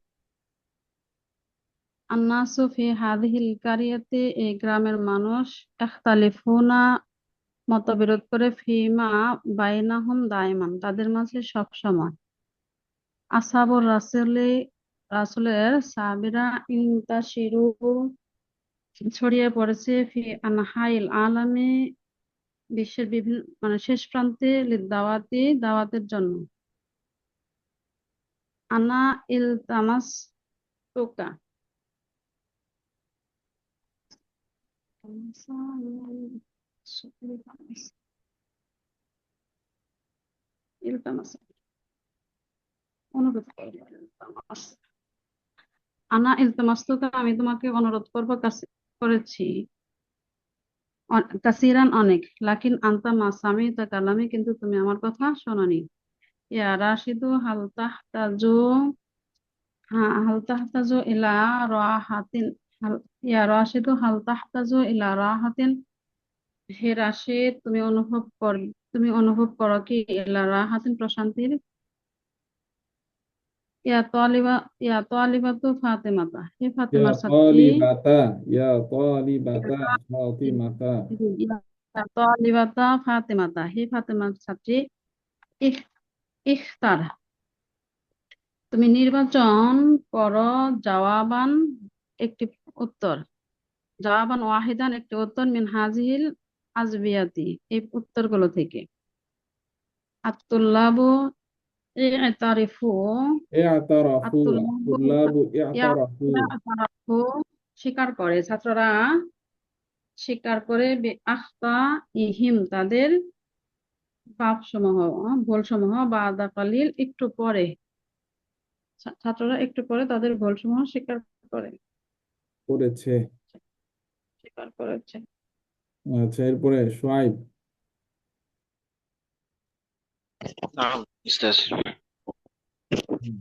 আন্নাসু ফি হাযিহিল কারিয়াতি, এই গ্রামের মানুষ, ইখতালিফুনা, মতবিরোধ করে, ফিমা বাইনাহুম দায়মান, তাদের মাঝে সব সময়। আসহাবুর রাসূলের সাহাবীরা ইনতাশিরু, ছড়িয়ে পড়েছে, ফি আনহাইল আলামে, বিশ্বের বিভিন্ন মানে শেষ প্রান্তে, লিদাওয়াতি, দাওয়াতের জন্য। আনা ইলতামাস তুকা, ইলতামাস, অনুরোধ করবো, ইলতামাস। আনা ইলতামাসতুকা, আমি তোমাকে অনুরোধ করেছি, কাসিরান, অনেক। লাকিন আনতা মা সামি'তা কালামি, কিন্তু তুমি আমার কথা শোনোনি। ইয়া রাশিদু হাল তাহতাজু ইলা রাহাতিন, ইয়া রাশিদু হাল তাহতাজু ইলা রাহাতিন, হে রাশিদ, তুমি অনুভব করো কি, ইলা রাহাতিন, প্রশান্তির। ইয়া তালিবাতু ফাতেমাতা, হে ইয়া ফাতেমার ছাত্রী। তালিবাতা, ইয়া তালিবাতা ফাতিমাতা। ইয়া তালিবাতা ফাতেমাতা, হে ফাতেমার ছাত্রী। ইখ ইখতার, তুমি নির্বাচন করো, জাওয়াবান, একটি উত্তর। জাওয়াবান ওয়াহিদান, একটি উত্তর। মিন হাযিহিল আজবিয়াতি, এই উত্তরগুলো থেকে। আত-তুল্লাবু ইতারিফু ইআতারাফু আত-তুল্লাবু তুল্লাবু ইআতারাফু ইতারাফু স্বীকার করে, ছাত্ররা স্বীকার করে, আখতা ইহিম তাদের পাপসমূহ, ভুলসমূহ, বাদা কালিল একটু পরে, ছাত্ররা একটু পরে তাদের ভুলসমূহ স্বীকার করে, করেছে। স্বীকার করেছে। আচ্ছা, এরপরে সোয়াইব। نعم أستاذ. হুম, হুম।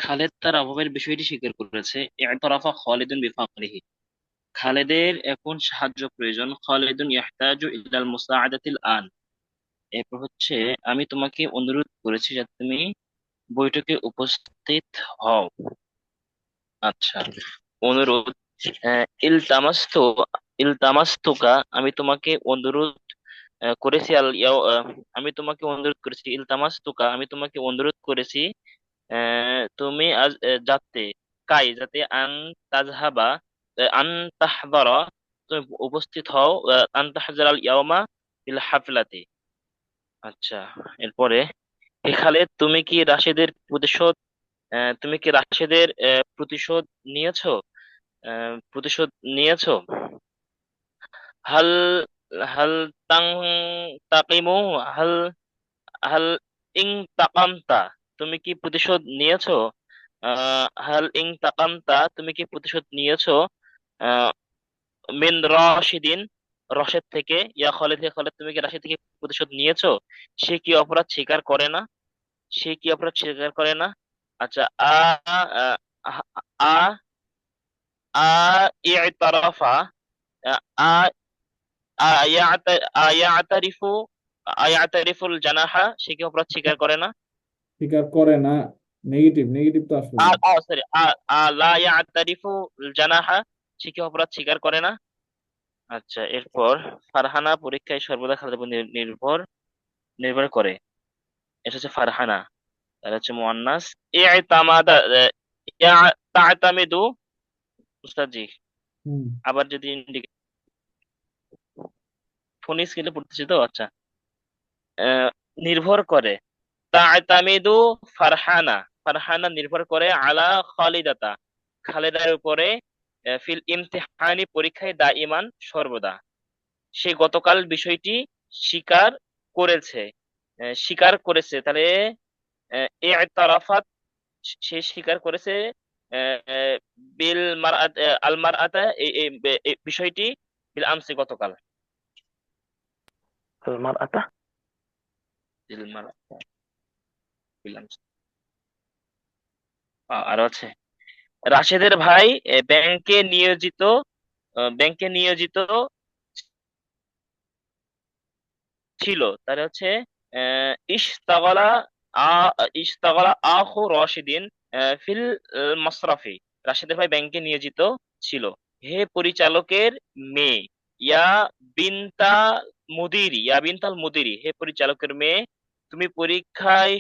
খালেদ তার অভাবের বিষয়টি স্বীকার করেছে। ই'তারাফা খালিদুন বিফাকরিহি। খালেদের এখন সাহায্য প্রয়োজন। খালিদুন ইয়াহতাজু ইলাল মুসাআদাতিল আন। এরপর হচ্ছে আমি তোমাকে অনুরোধ করেছি যাতে তুমি বৈঠকে উপস্থিত হও। আচ্ছা, অনুরোধ। ইলতামাস্তু ইলতামাস্তুকা আমি তোমাকে অনুরোধ করেছি আমি তোমাকে অনুরোধ করেছি। ইলতামাস্তুকা আমি তোমাকে অনুরোধ করেছি তুমি আজ যাতে যাতে তাজহাবা আন তাহদারা তুমি উপস্থিত হও আন তাহজার আল ইয়াওমা ফিল হাফলাতি। আচ্ছা, এরপরে হে খালেদ তুমি কি রাশেদের প্রতিশোধ নিয়েছো? প্রতিশোধ নিয়েছো? হাল হাল তাং তাকিমু হাল হাল ইং তাকামতা তুমি কি প্রতিশোধ নিয়েছো? হাল ইং তাকামতা তুমি কি প্রতিশোধ নিয়েছো? আহ, মিন রাশিদিন রশেদ থেকে। ইয়া খালিদ হে খালিদ তুমি কি রাশিদ থেকে প্রতিশোধ নিয়েছো? সে কি অপরাধ স্বীকার করে না? সে কি অপরাধ স্বীকার করে না? আচ্ছা, আ আ আ আ ইতারাফা আ আয়াতারিফু আয়াতারিফুল জানাহা সে কি অপরাধ স্বীকার করে না? স্বীকার করে না, নেগেটিভ, নেগেটিভ তো আসলো না। সরি, লা ইয়াতারিফু জানাহা সে কি অপরাধ স্বীকার করে না? আচ্ছা, এরপর ফারহানা পরীক্ষায় সর্বদা খালেদের উপর নির্ভর নির্ভর করে। এটা হচ্ছে ফারহানা, তার হচ্ছে মুয়ান্নাস। ইতামাদা তাতামিদু উস্তাদ জি, হুম। আবার যদি ফোন স্কেলে পড়তেছি তো। আচ্ছা, আহ, নির্ভর করে। তাতামিদু ফারহানা ফারহানা নির্ভর করে আলা খালিদাতা খালেদার উপরে ফিল ইমতিহানি পরীক্ষায় দাইমান সর্বদা। সে গতকাল বিষয়টি স্বীকার করেছে। স্বীকার করেছে তাহলে ইতারাফাত সে স্বীকার করেছে বিল মারআত আল মারআতা এই বিষয়টি বিল আমসি গতকাল। المرأة. বিল মারআতা বিল আমসি। আরো আছে রাশেদের ভাই ব্যাংকে নিয়োজিত ছিল। তার হচ্ছে ইশতাগলা ইশতাগলা আখু রশিদিন ফিল মাসরাফি। রাশেদের ভাই ব্যাংকে নিয়োজিত ছিল। হে পরিচালকের মেয়ে, ইয়া বিনতাল মুদিরি হে পরিচালকের মেয়ে, তুমি পরীক্ষায়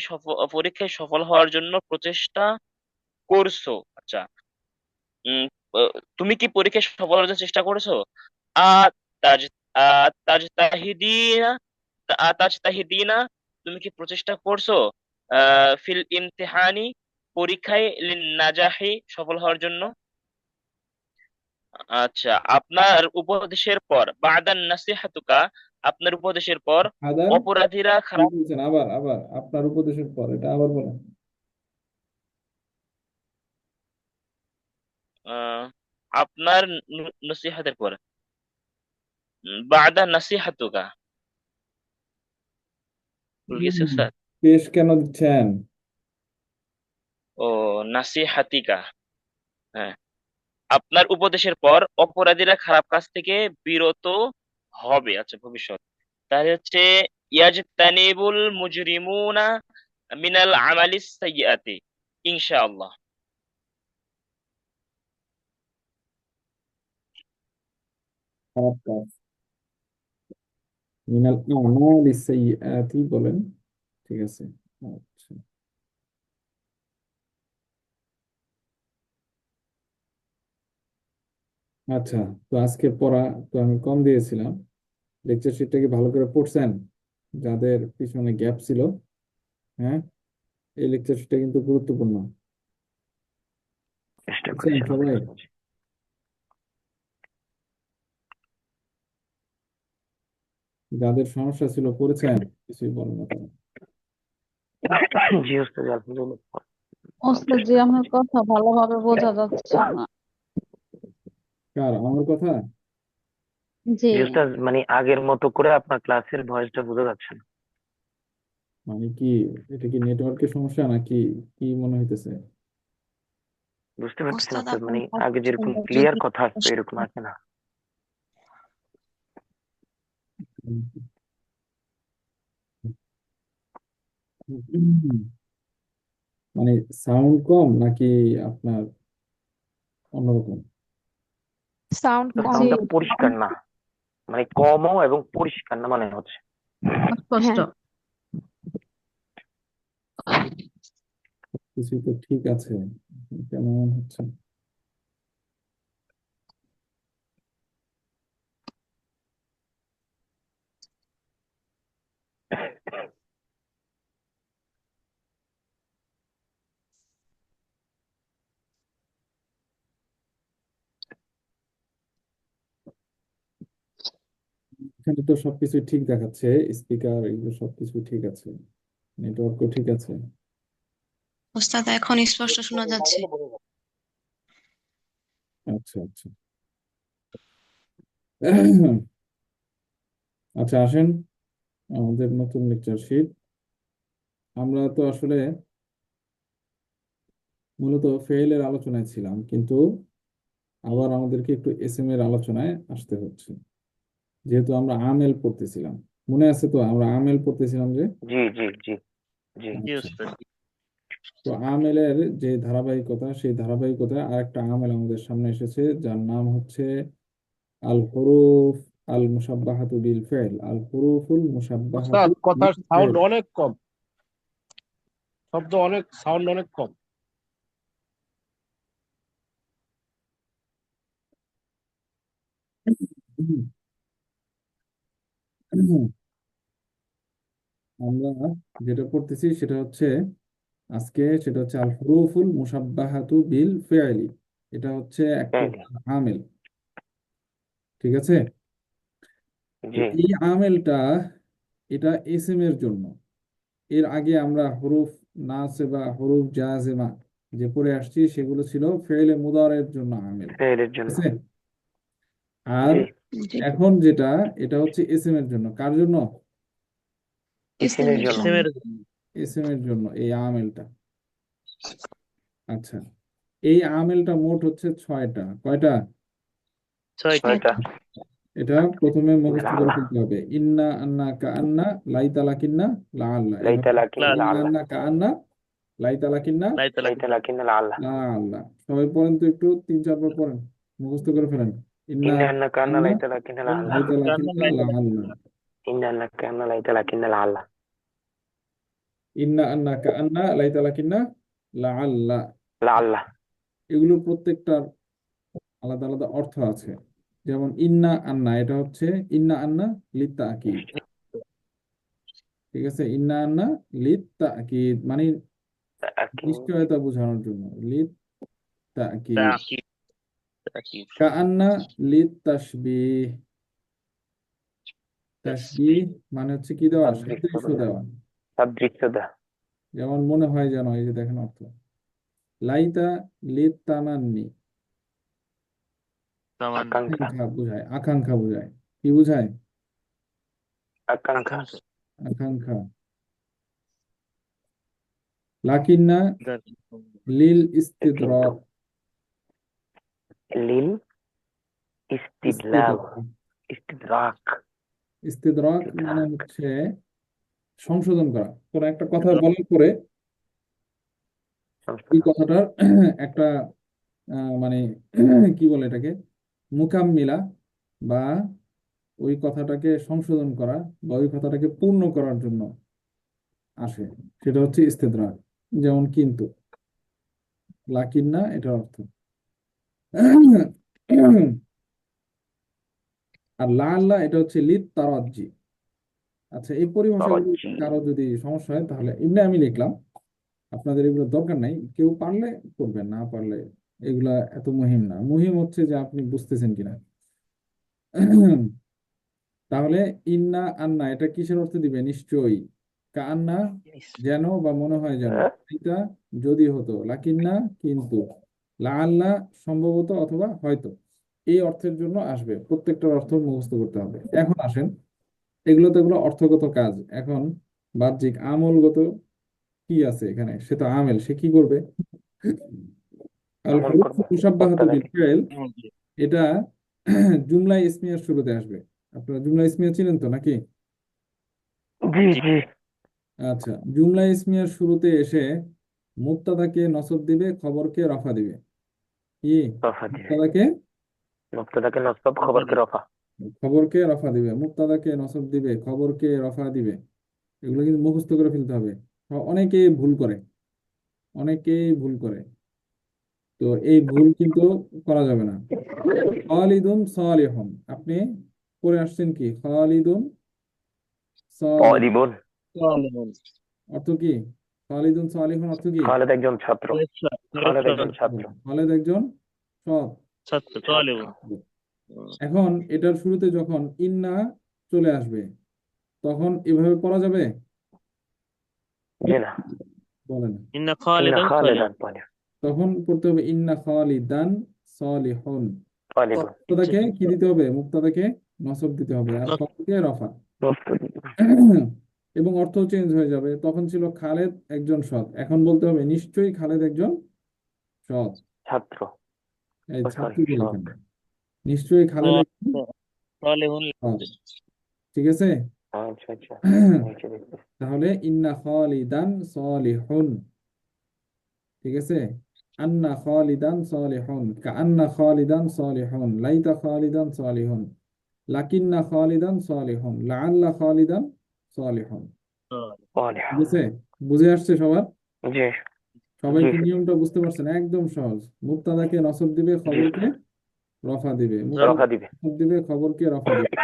সফল হওয়ার জন্য প্রচেষ্টা করছো। আচ্ছা, উম, তুমি কি পরীক্ষায় সফল হওয়ার জন্য চেষ্টা করেছো? আ তাজ তাজতাহিদিনা তাজতাহিদিনা তুমি কি প্রচেষ্টা করছো ফিল ইমতিহানি পরীক্ষায় নাজাহি সফল হওয়ার জন্য? আচ্ছা, আপনার উপদেশের পর বাদান নাসিহাতুকা আপনার উপদেশের পর আদান অপরাধীরা কি বলছেন? আবার আবার আপনার উপদেশের পর এটা আবার বলেন। আহ, আপনার নসিহাতের পর বাদা নাসিহাতুকা ভুল গেছি হুম, স্যার। পেশ কেন দিচ্ছেন? ও, নাসিহাতিকা। হ্যাঁ, আপনার উপদেশের পর অপরাধীরা খারাপ কাজ থেকে বিরত হবে। আচ্ছা, ভবিষ্যৎ তাহলে হচ্ছে ইয়াজতানিবুল মুজরিমুনা মিনাল আমালিস সাইয়্যাতি ইনশাআল্লাহ। খারাপ কাজ, মিনাল আমালি সাইয়্যাতি বলেন। ঠিক আছে। আচ্ছা, আচ্ছা, তো আজকে পড়া তো আমি কম দিয়েছিলাম। লেকচার শিটটা কি ভালো করে পড়ছেন? যাদের পিছনে গ্যাপ ছিল, হ্যাঁ, এই লেকচার শিটটা কিন্তু গুরুত্বপূর্ণ। চেষ্টা বুঝছেন করেছিলাম। সবাই? যাদের সমস্যা ছিল পড়েছেন, কিছুই বলেন না তারা। জি উস্তাদ, আলহামদুলিল্লাহ। ওস্তাদ জি, আপনার কথা ভালোভাবে বোঝা যাচ্ছে না। কার, আমার কথা? জি, জি উস্তাদ, মানে আগের মতো করে আপনার ক্লাসের ভয়েসটা বোঝা যাচ্ছে না। মানে কি, এটা কি নেটওয়ার্কের সমস্যা নাকি কি মনে হইতেছে? বুঝতে পারতেছি না ওস্তাদ উস্তাদ, মানে আপনার আগে কথা যেরকম শুনলে ক্লিয়ার যদি কথা আসতো এরকম আসে না। মানে সাউন্ড কম নাকি আপনার অন্যরকম? সাউন্ড কম। জি, সাউন্ডটা পরিষ্কার না, মানে কমও এবং পরিষ্কার না মনে হচ্ছে। স্পষ্ট। হ্যাঁ, কিছু তো ঠিক আছে, কেন এমন হচ্ছে? এখানে তো সবকিছু ঠিক দেখাচ্ছে, স্পিকার এগুলো সবকিছু ঠিক আছে, নেটওয়ার্কও ঠিক আছে। ওস্তাদ এখন স্পষ্ট শোনা যাচ্ছে। আচ্ছা আচ্ছা। আচ্ছা আসেন, আমাদের নতুন লেকচার শিট। আমরা তো আসলে মূলত ফেইলের আলোচনায় ছিলাম, কিন্তু আবার আমাদেরকে একটু এসএম এর আলোচনায় আসতে হচ্ছে, যেহেতু আমরা আমেল পড়তেছিলাম। মনে আছে তো, আমরা আমেল পড়তেছিলাম যে। জি জি জি জি। জি আচ্ছা, উস্তাদ। তো আমেলের যে ধারাবাহিকতা, সেই ধারাবাহিকতায় আরেকটা আমেল আমাদের সামনে এসেছে, যার নাম হচ্ছে আল হুরুফ আল মুসাব্বাহাতু বিল ফেল, আল হুরুফুল মুসাব্বাহাতু ওস্তাদ কথার বিল সাউন্ড ফেল। অনেক কম, শব্দ অনেক, সাউন্ড অনেক কম। আমরা যেটা পড়তেছি সেটা হচ্ছে আজকে, সেটা হচ্ছে আল হুরুফুল মুসাব্বাহাতু বিল ফেইলি। এটা হচ্ছে এক তাই প্রকার আমেল, ঠিক আছে? তো জি। এই আমেলটা, এটা এসএম এর জন্য। এর আগে আমরা হরুফ নাসেবা, হরুফ জাজেমা যে পড়ে আসছি, সেগুলো ছিল ফেইলে মুদারের জন্য আমেল, ফেরের ঠিক জন্য। আছে? আর জি। জি, এখন যেটা, এটা হচ্ছে এসএম এর জন্য। কার জন্য? ইসিমের ইসলামের জন্য। জন্য। ইসেমের এসএম এর জন্য এই আমেলটা। আচ্ছা, এই আমেলটা মোট হচ্ছে 6টা। কয়টা? ছয়টি। ছয়টা। এটা প্রথমে মুখস্থ করে আল্লাহ। ফেলতে হবে। ইন্না আন্না কা আন্না লাইতা লাকিন্না লা আল্লাহ, লাইতা এভাবে লাকিন লা ইন্না আল্লাহ। আন্না কা আন্না লাইতা লাকিন্না লাইতা লাকি। লাইতা লাকিন আল্লাহ। লা আল্লাহ। সবাই পড়েন তো, একটু 3-4 বার পড়েন, মুখস্থ করে ফেলেন। ইন্না ইন্না আন্না কান্না আন্না লাইতা লাকিন আল্লাহ। লাইতা কান্না লাকিন্না লাইতা লা লাকি। আল্লাহ। ইন্না আন্না কান্না লাইতা লাকিন আল্লাহ। ইন্না আন্না কা আন্না লাইতা লাকিন্না লা আল্লাহ। লা আল্লাহ। এগুলো প্রত্যেকটার আলাদা আলাদা অর্থ আছে। যেমন ইন্না আন্না, এটা হচ্ছে ইন্না আন্না লিত্তা আকিদ, ঠিক আছে? ইন্না আন্না লিত্তা আকিদ মানে লাকিন। নিশ্চয়তা বোঝানোর জন্য, লিত তাকিদ। তাকিদ। তাকিদ। কাআন্না লিত তাসবিহ, তাসবিহ মানে হচ্ছে কি দেওয়া, সাদৃশ্য সাদৃশ্য দেওয়া। দেওয়া। সাদৃশ্য দেওয়া। যেমন মনে হয় যেন, এই যে দেখেন অর্থ। লাইতা লিত তামান্নি, তামান। আকাঙ্ক্ষা। আকাঙ্ক্ষা বোঝায়, আকাঙ্ক্ষা বোঝায়। কি বোঝায়? আকাঙ্ক্ষা। আকাঙ্ক্ষা। আকাঙ্ক্ষা। লাকিন্না দরকার। লিল কিন্তু ইস্তিদরাক, লিল ইস্তিদলাল। ইস্তিদরাক। ইস্তিদরাক। ইস্তিদরাক মানে ইস্তিদরাক। হচ্ছে সংশোধন করা। কোন একটা কথা বলার পরে এই সংশোধন। কথাটার একটা মানে কি বলে এটাকে, মুকাম্মিলা, বা ওই কথাটাকে সংশোধন করা, বা ওই কথাটাকে পূর্ণ করার জন্য আসে, সেটা হচ্ছে ইস্তেদরাক। যেমন কিন্তু, লাকিন্না এটার অর্থ। আর লাআল্লাহ এটা হচ্ছে লিত তারাজ্জি। আচ্ছা, এই পরিভাষাগুলো তারাজ্জি। কারো যদি সমস্যা হয় তাহলে এমনি আমি লিখলাম, আপনাদের এগুলো দরকার নাই, কেউ পারলে করবেন, না পারলে এগুলা এত মুহিম না, মুহিম হচ্ছে যে আপনি বুঝতেছেন কিনা। তাহলে ইন্না আন্না এটা কিসের অর্থ দিবে? নিশ্চয়ই। কান্না যেন বা মনে হয় যেন, হ্যাঁ, এটা যদি হতো, লাকিন্না কিন্তু, লাআল্লা সম্ভবত অথবা হয়তো, এই অর্থের জন্য আসবে। প্রত্যেকটার অর্থ মুখস্থ করতে হবে। এখন আসেন, এগুলো তো এগুলো অর্থগত কাজ। এখন বাহ্যিক আমলগত কি আছে এখানে? সে তো আমেল, সে কি করবে? আল আমল হুরুফ করবে মুশাব্বাহাতু বিল মুক্তাদাকে। ফি'ল, এটা জুমলা ইসমিয়ার শুরুতে আসবে। আপনারা জুমলা ইসমিয়া চিনেন তো নাকি? জি জি। জি। আচ্ছা, জুমলা ইসমিয়ার শুরুতে এসে মুবতাদাকে নসব দিবে, খবরকে রফা দিবে। কি? রফা দিবে। মুবতাদাকে, মুক্তাদাকে নসব, খবরকে রফা। খবরকে রফা দিবে, মুবতাদাকে নসব দিবে, খবরকে রফা দিবে। এগুলো কিন্তু মুখস্থ করে ফেলতে হবে। অনেকেই ভুল করে, অনেকেই ভুল করে। তো এই ভুল কিন্তু করা যাবে না। খালিদুন সালিহুন, আপনি পড়ে আসছেন কি? খালিদুন সালিহ, তালিবুন। অর্থ কি? খালিদুন সালিহুন অর্থ কি? খালেদ একজন ছাত্র। খালেদ একজন ছাত্র। খালেদ একজন সৎ ছাত্র ছাত্র। ছাত্র। এখন এটার শুরুতে যখন ইন্না চলে আসবে, তখন এভাবে পড়া যাবে? জি না। বলেন। ইন্না ইন্না খালিদান খালেদান সালিহুন। তালিব। তখন পড়তে হবে ইন্না খালিদান সালিহুন। তালিবুন। মুক্তাদাকে কি দিতে হবে? মুক্তাদাকে নসব দিতে হবে, আর খবরকে রফা। প্রস্তুতি। এবং অর্থ চেঞ্জ হয়ে যাবে। তখন ছিল খালেদ একজন সৎ, এখন বলতে হবে নিশ্চয়ই খালেদ একজন সৎ। ছাত্র। এই ও সরি, ছাত্রকে সৎ। লিখেন, নিশ্চয়ই খালেদ একজন সালিহুন। সৎ। ঠিক আছে? আচ্ছা আচ্ছা। নিচে দেখতে। তাহলে ইন্না খালিদান সালিহুন। ঠিক আছে? আন্না খালিদান সালিহুন, কাআন্না খালিদান সালিহুন, লাইতা খালিদান সালিহুন, লাকিন্না খালিদান সালিহুন, লাআল্লা খালিদান সালিহুন। সালিহ। ঠিক আছে? বুঝে আসছে সবার? জি সবাই জি কি নিয়মটা বুঝতে পারছেন? একদম সহজ। মুবতাদাকে নসব দিবে, জি। খবরকে রফা দিবে, রফা মুবতাদাকে দিবে। নসব দিবে, খবরকে রফা দিবে।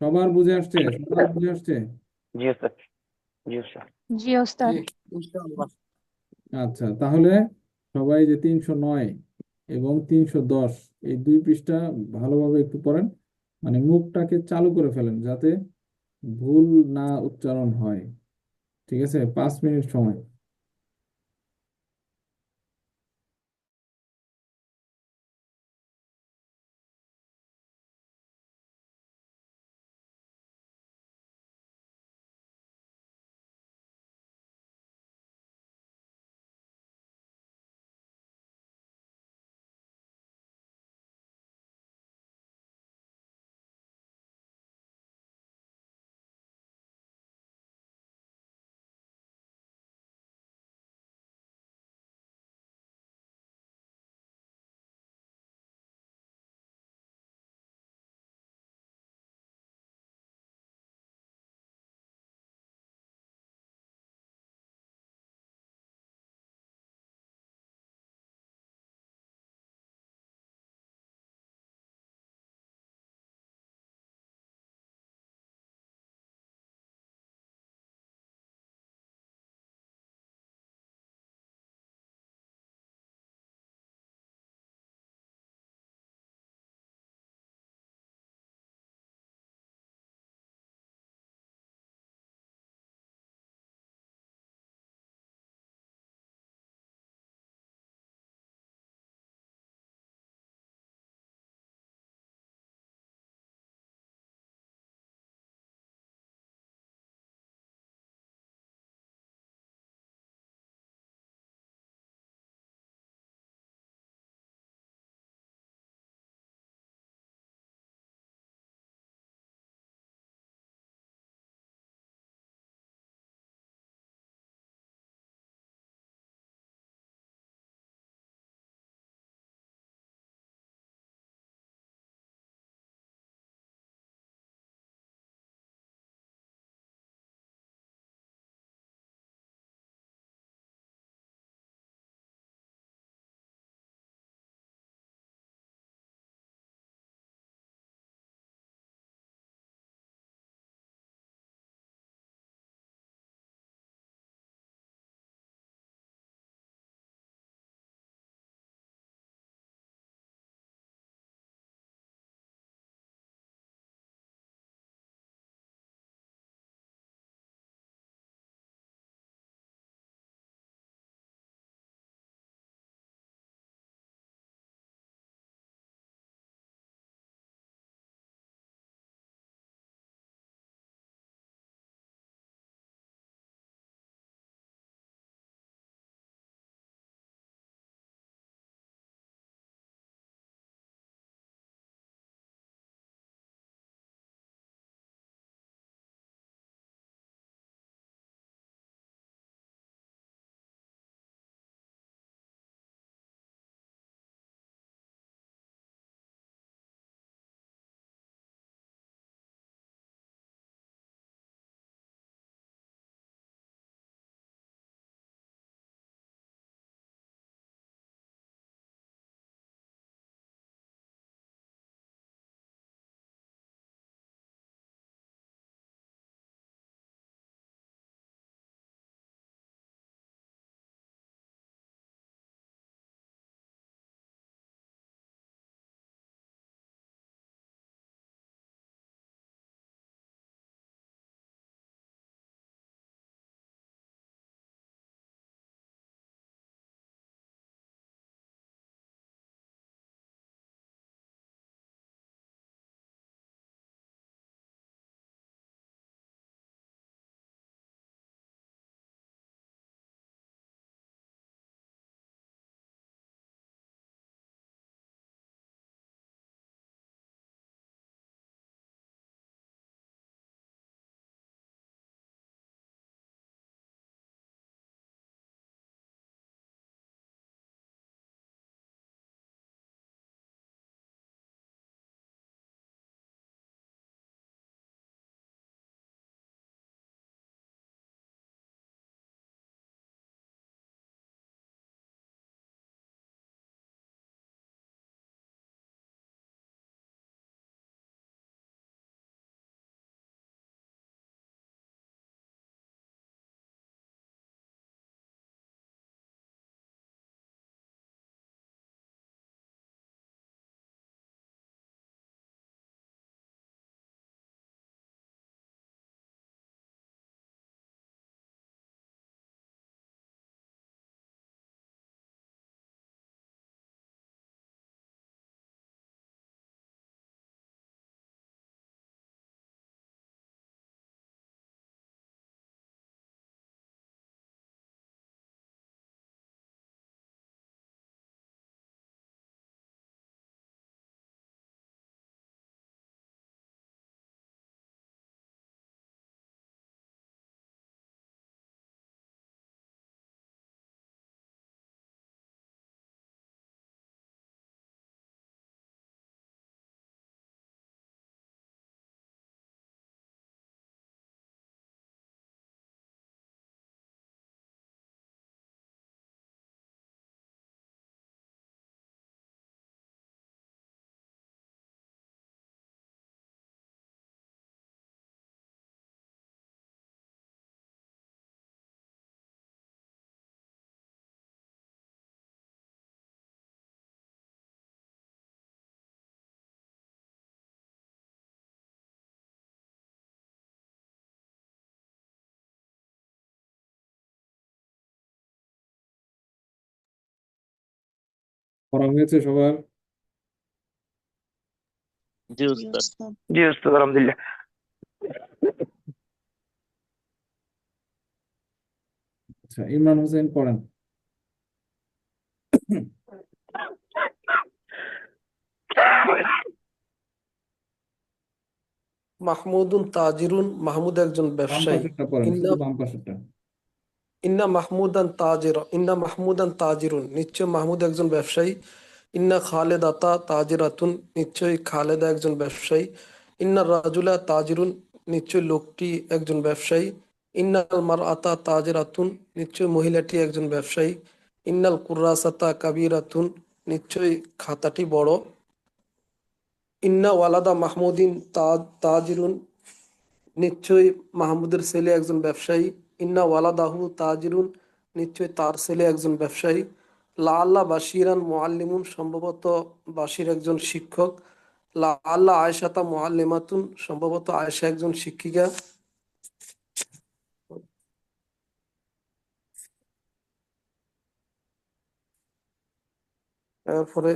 সবার বুঝে আসছে? সবার বুঝে আসছে? জি স্যার। জি স্যার। জি ওস্তাদ। আচ্ছা, তাহলে সবাই যে 309 এবং 310 এই দুই পৃষ্ঠা ভালোভাবে একটু পড়েন, মানে মুখটাকে চালু করে ফেলেন যাতে ভুল না উচ্চারণ হয়। ঠিক আছে? 5 মিনিট সময়। পড়া হয়েছে সবার? জি জি উস্তাদ। উস্তাদ। জি উস্তাদ, আলহামদুলিল্লাহ। আচ্ছা, ইমরান হোসেন পড়েন। মাহমুদুন তাজিরুন, মাহমুদ একজন বাম ব্যবসায়ী। পাশেরটা পড়েন, ইন্না শুধু বাম পাশেরটা। ইন্না মাহমুদান তাজিরুন, নিশ্চয় মাহমুদ একজন ব্যবসায়ী। ইন্না খালেদাতা তাজিরাতুন, নিশ্চয়ই খালেদা একজন ব্যবসায়ী। ইন্না রাজুলা তাজিরুন, নিশ্চয় লোকটি একজন ব্যবসায়ী। ইন্নাল মারআতা তাজিরাতুন, নিশ্চয় মহিলাটি একজন ব্যবসায়ী। ইন্নাল কুররাসাতা কাবীরাতুন, নিশ্চয়ই খাতাটি বড়। ইন্না ওয়ালাদা মাহমুদিন তাজিরুন, নিশ্চয়ই মাহমুদের ছেলে একজন ব্যবসায়ী। ইন্না ওয়ালাদাহু তাজিরুন, নিশ্চয়ই তার ছেলে একজন ব্যবসায়ী। লাআল্লা বাশিরান মুআল্লিমুন, সম্ভবত বাশির একজন শিক্ষক। লাআল্লা আয়েশাতা মুআল্লিমাতুন, সম্ভবত আয়েশা একজন শিক্ষিকা। এরপরে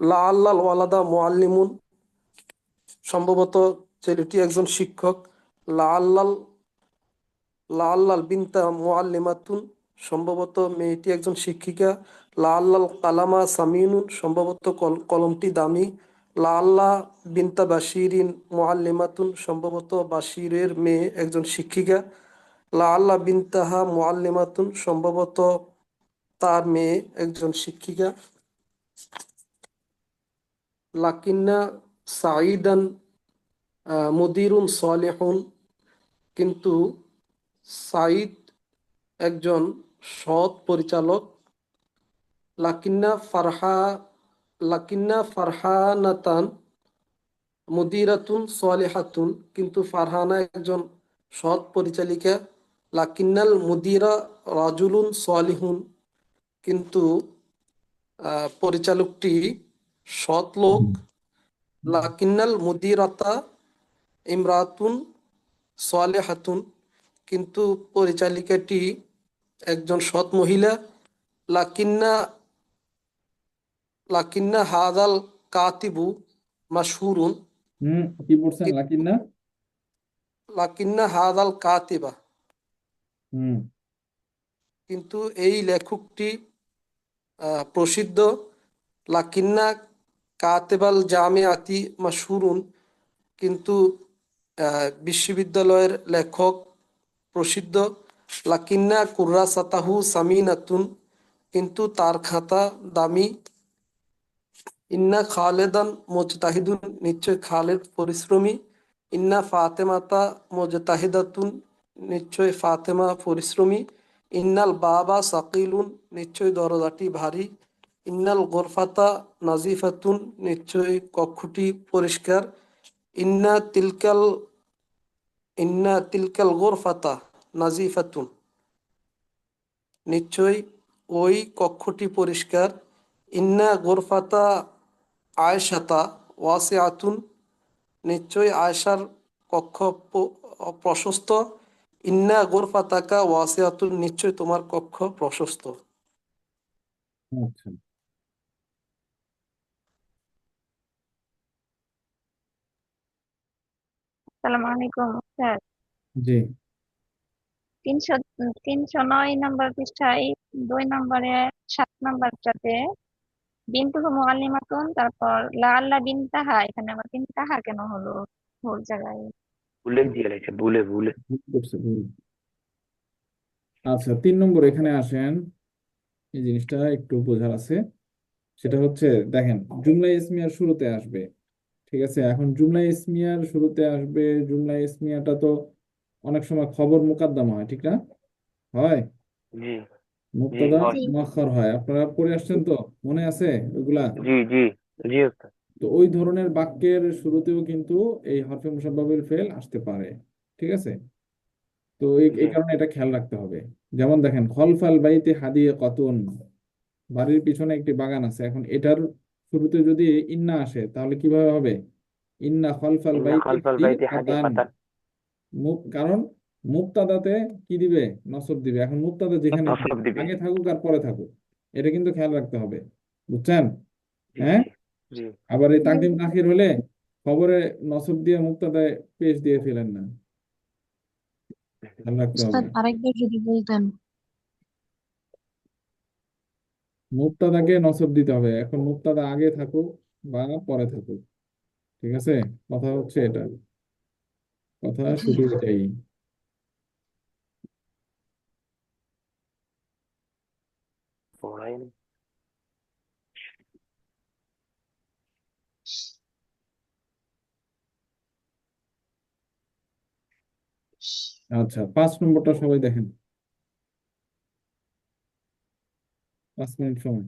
লাআল্লাল ওয়ালাদা মুআল্লিমুন, সম্ভবত ছেলেটি একজন শিক্ষক। লাআল্লাল লাআল্লাল বিনতা মুআল্লিমাতুন, সম্ভবত মেয়েটি একজন শিক্ষিকা। লাআল্লাল কালামা সামিনুন, সম্ভবত কলমটি দামি। লাআল্লা বিনতা বাশিরিন মুআল্লিমাতুন, সম্ভবত বাশিরের মেয়ে একজন শিক্ষিকা। লাআল্লা বিনতাহা মুআল্লিমাতুন, সম্ভবত তার মেয়ে একজন শিক্ষিকা। লাকিন্না সাঈদান মুদিরুন সালিহুন, কিন্তু সাঈদ একজন সৎ পরিচালক। লাকিন্না ফারহানাতান মুদিরাতুন সালিহাতুন, কিন্তু ফারহানা একজন সৎ পরিচালিকা। লাকিন্নাল মুদিরা রাজুলুন সালিহুন, কিন্তু পরিচালকটি সৎ লোক। লাকিন্নাল মুদিরাতা ইমরাতুন সালিহাতুন, কিন্তু পরিচালিকাটি একজন সৎ মহিলা। লাকিন্না লাকিন্না হাদাল কাতিবু মাশহুরুন, কি পড়ছেন? লাকিন্না লাকিন্না হাদাল কাতিবা, হুম কিন্তু এই লেখকটি প্রসিদ্ধ। লাকিন্না কাতেবাল জামিআতি মাশহুরুন, কিন্তু বিশ্ববিদ্যালয়ের লেখক প্রসিদ্ধ। লাকিন্না কুররাসাতাহু সামিনাতুন, কিন্তু তার খাতা দামি। ইন্না খালেদান মুজতাহিদুন, নিশ্চয় খালেদ পরিশ্রমী। ইন্না ফাতেমাতা মুজতাহিদাতুন, নিশ্চয় ফাতেমা পরিশ্রমী। ইন্নাল বাবা সাকিলুন, নিশ্চয় দরজাটি ভারী। ইন্নাল গোরফাতা নাজিফাতুন, নিশ্চয় কক্ষটি পরিষ্কার। ইন্না তিলকাল ইন্না তিলকাল গোরফাতা নাজিফাতুন, নিশ্চয় ওই কক্ষটি পরিষ্কার। ইন্না গোরফাতা আয়েশাতা ওয়াসিআতুন, নিশ্চয় আয়েশার কক্ষ প্রশস্ত। ইন্না গোরফাতাকা ওয়াসিআতুন, নিশ্চয় তোমার কক্ষ প্রশস্ত। আচ্ছা, আসসালামু আলাইকুম স্যার। জি 309 নম্বর পৃষ্ঠায় 2 নম্বরে 7 নম্বরটাতে বিনতুহু মুআল্লিমাতুন, তারপর লাআল্লা বিনতাহা, এখানে আবার বিনতাহা কেন হলো ভুল জায়গায়? ভুলে দিয়ে লেগেছে, ভুলে ভুলে। ভুল করছে, ভুল। আচ্ছা, 3 নম্বর এখানে আসেন। এই জিনিসটা একটু বোঝার আছে। সেটা হচ্ছে, দেখেন, জুমলা ইসমিয়ার শুরুতে আসবে। ঠিক আছে, এখন জুমলা ইসমিয়ার শুরুতে আসবে। জুমলা ইসমিয়াটা তো অনেক সময় খবর মুকাদ্দাম হয়, ঠিক না? হয় জি জি মুবতাদা হয়। জি মুআখখার হয়। আপনারা পড়ে আসছেন তো, মনে আছে ওইগুলা? জি জি জি উস্তাদ। তো ওই ধরনের বাক্যের শুরুতেও কিন্তু এই হরফে মুশাব্বাবিল ফেল আসতে পারে। ঠিক আছে, তো এই জি এই কারণে এটা খেয়াল রাখতে হবে। যেমন দেখেন, খলফাল বাইতে হাদিকাতুন, বাড়ির পিছনে একটি বাগান আছে। এখন এটার শুরুতে যদি ইন্না আসে তাহলে কিভাবে হবে? ইন্না খলফাল ইন্না বাইতি খালফাল বাইতি হাদিকাতান। হাদিকাতান। কারণ মুক্তাদাতে কি দিবে? নসব দিবে। এখন মুক্তাদা যেখানে থাকুক, নসব দিবে। আগে থাকুক আর পরে থাকুক, এটা কিন্তু খেয়াল রাখতে হবে। বুঝছেন? জি হ্যাঁ, জি জি আবার এই তাকদিম তাখির হলে খবরে নসব দিয়ে মুক্তাদায় পেশ দিয়ে ফেলেন না, খেয়াল রাখতে হবে। উস্তাদ আরেকবার যদি বলতেন। মুক্তাদাকে নসব দিতে হবে, এখন মুক্তাদা আগে থাকুক বা পরে থাকুক, ঠিক আছে? কথা হচ্ছে এটা, কথা শুধু এটাই। পড়াই আচ্ছা, 5 নম্বরটা সবাই দেখেন, 5 মিনিট সময়।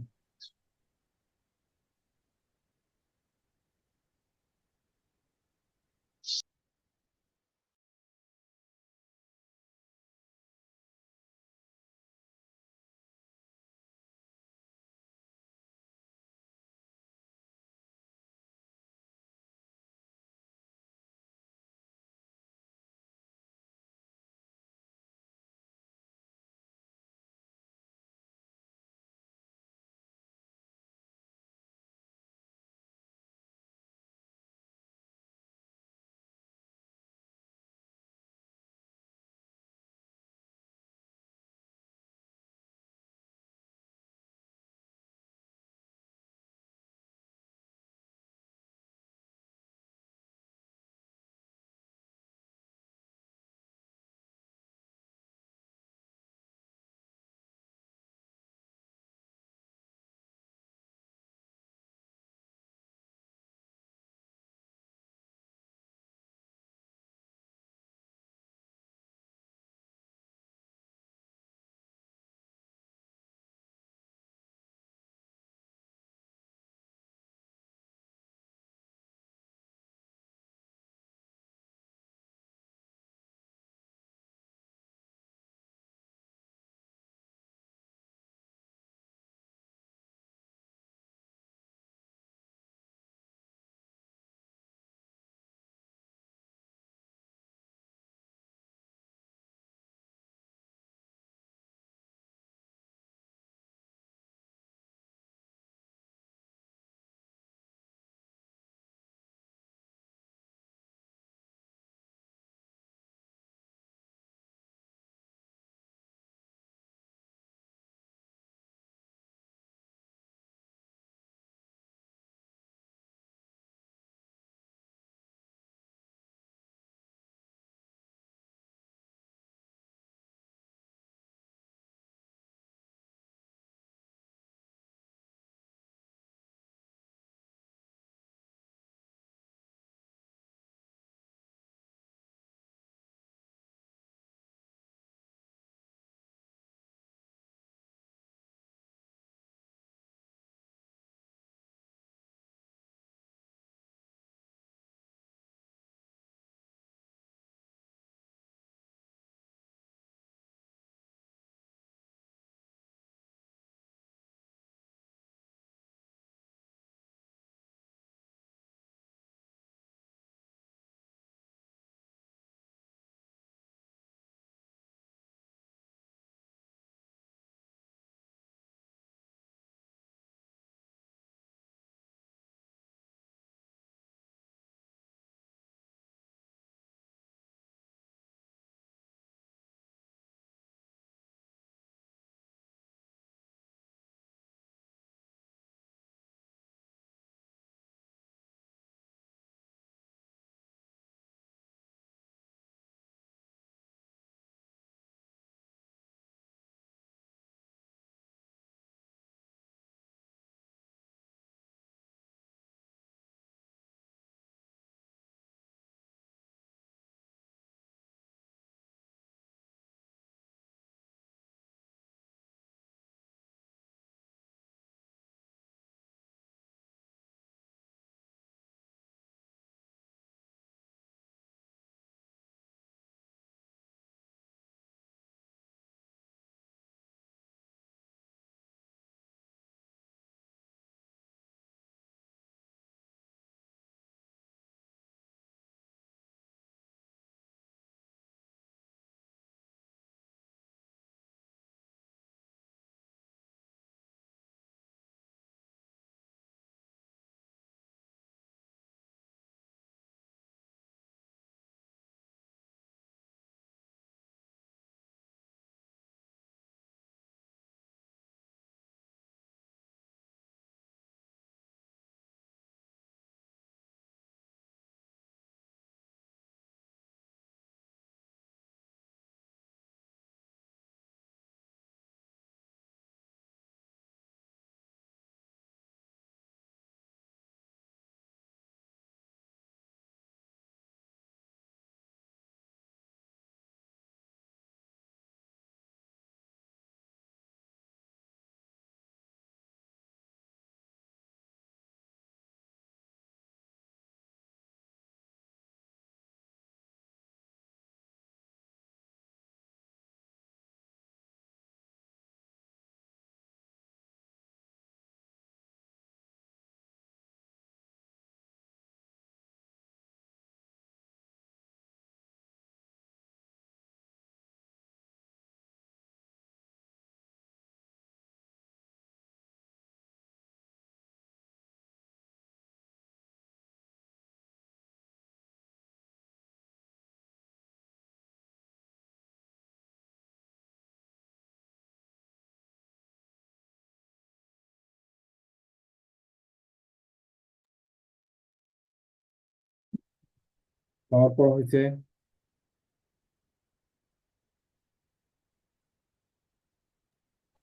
খাওয়ার পর হয়েছে।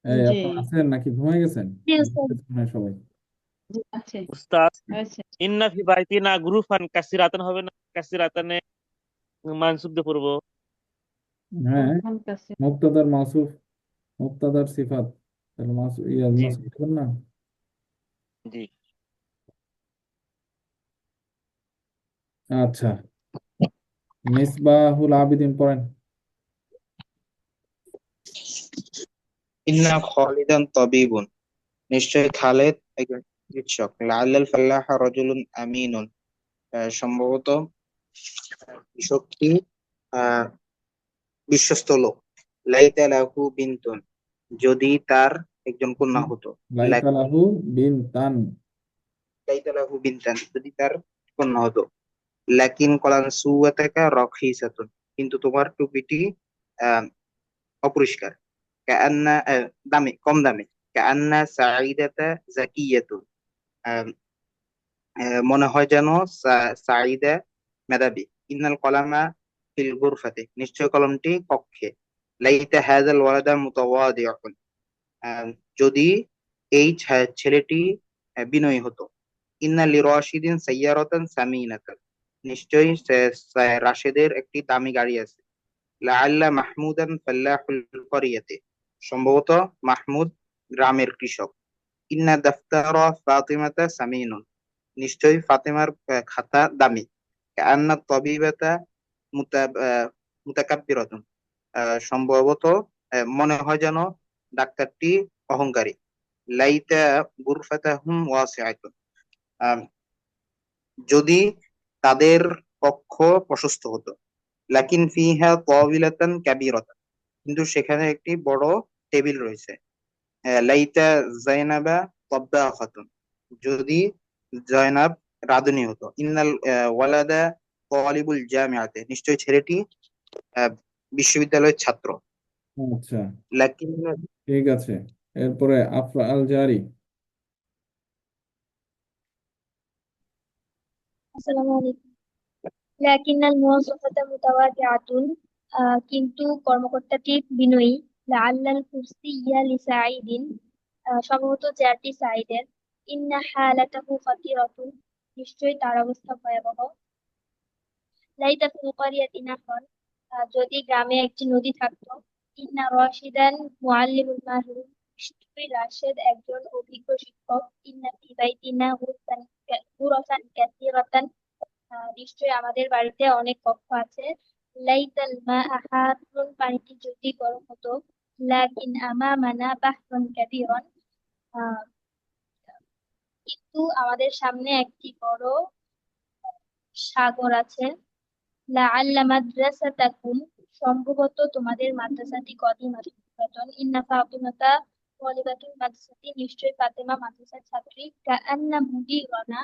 এই জি আপনারা আছেন নাকি ঘুমাই গেছেন? জি উস্তাদ। ঘুমাই গেছেন সবাই? জি আছে উস্তাদ, আছে ইন্না ফি বাইতিনা গুরুফান কাসিরাতান হবে না? কাসিরাতানে মানসুব দিয়ে পড়বো। হ্যাঁ, গুরফান কাছে মুক্তাদার মাসুফ, মুক্তাদার সিফাত, তাহলে জি মাসুফ দিবেন না? জি। আচ্ছা, মিসবাহুল আবিদিন পড়েন। ইন্না খালিদান তাবিবুন, নিশ্চয় খালেদ একজন চিকিৎসক। লাআল্লাল ফাল্লাহা রাজুলুন আমিনুন, সম্ভবত কৃষকটি আহ বিশ্বস্ত লোক। লাইতা লাহু বিনতুন, যদি তার একজন কন্যা হতো। লাইতা লাক- লাহু বিন তান। লাইতা লাহু বিনতান, যদি তার কন্যা হতো। লাকিন কলান সুওয়াতাকা রখিসাতুন, কিন্তু তোমার টুপিটি আহ অপরিষ্কার। কাআন্না দামি, কম দামি। কাআন্না সাঈদাতা জাকিয়াতুন, আহ, মনে হয় যেন সাঈদা মেধাবী। ইন্নাল কলামা ফিল গুরফাতে, নিশ্চয় কলমটি কক্ষে। লাইতা হাযাল ওয়ালাদা মুতাওয়াদিউন, আহ, যদি এই ছেলেটি বিনয়ী হতো। ইন্না লিরাশিদিন সাইয়ারাতান সামিনাতান, নিশ্চয়ই রাশেদের একটি দামি গাড়ি আছে। লাআল্লা মাহমুদান ফাল্লাহুল করিয়াতে, সম্ভবত মাহমুদ গ্রামের কৃষক। ইন্না দাফতারা ফাতিমাতা সামিনুন, নিশ্চয়ই ফাতেমার খাতা দামি। কাআন্না তাবিবাতা মুতাকাব্বিরাতুন, সম্ভবত মনে হয় যেন ডাক্তারটি অহংকারী। লাইতা গুরফাতাহুম ওয়াসিআতুন, আহ, যদি তাদের কক্ষ প্রশস্ত হতো। লাকিন ফিহা তাওবিলাতান কাবীরাতান, কিন্তু সেখানে একটি বড় টেবিল রয়েছে। লাইতা জাইনাবা তাব্বাখাতুন, যদি জয়নাব রাঁধুনি হতো। ইন্নাল ওয়ালাদা তালিবুল জামিআতে, নিশ্চয় ছেলেটি আহ, বিশ্ববিদ্যালয়ের ছাত্র। আচ্ছা, লাকিন ঠিক আছে। এরপরে আফরা আল জারি। আসসালামু আলাইকুম। লাকিন্নাল মুওয়াজ্জাফাতা মুতাওয়াদিআতুন, কিন্তু কর্মকর্তাটি বিনয়ী। লাআল্লাল কুরসিয়্যা লিসাঈদিন, সম্ভবত চেয়ারটি সাঈদের। ইন্না হালাতাহু ফাতিরাতুন, নিশ্চয়ই তার অবস্থা ভয়াবহ। লাইতা ফিল ক্বরিয়াতি নাহর, যদি গ্রামে একটি নদী থাকতো। ইন্না রাশিদান মুআল্লিমুল মাহির, নিশ্চয়ই রাশেদ একজন অভিজ্ঞ শিক্ষক। ইন্না ফি বাইতিনা গুরাফান কাসীরাতান, নিশ্চয়ই আমাদের বাড়িতে অনেক কক্ষ আছে। লাইতাল মাআ হারুন, পানিটি যদি গরম হতো। লাকিন আমামানা বাহরুন কাবীরুন, আহ, কিন্তু আমাদের সামনে একটি বড় সাগর আছে। লাআল্লা মাদ্রাসাতাকুম, সম্ভবত তোমাদের মাদ্রাসাটি কদিমাতুন পুরাতন। ইন্না ফাতিমাতা তালিবাতুল মাদ্রাসাতি, নিশ্চয়ই ফাতেমা মাদ্রাসার ছাত্রী। কাআন্না মুদিরানা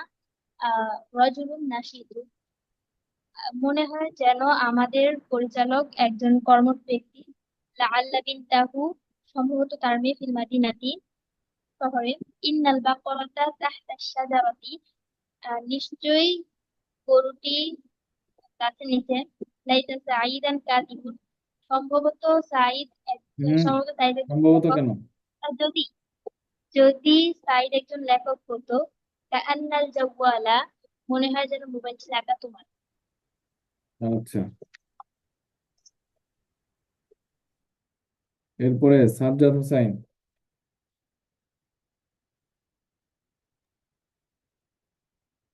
রাজুলুন নাশীদুন, মনে হয় যেন আমাদের পরিচালক একজন কর্মঠ ব্যক্তি। লাআল্লা বিনতাহু, সম্ভবত তার মেয়ে ফিল মাদিনাতি, শহরে। ইন্নাল বাকরাতা তাহতা শাজারাতি, নিশ্চয়ই গরুটি গাছের নিচে। লাইতা সাঈদান কাতিবুন, সম্ভবত হুম, সাঈদ একজন সম্ভবত লেখক। কেন? যদি যদি সাঈদ একজন লেখক হতো। কাআন্নাল জাওয়ালা, মনে হয় যেন মোবাইলটি লাগা তোমার। আচ্ছা, এরপরে সাজ্জাদ হোসাইন।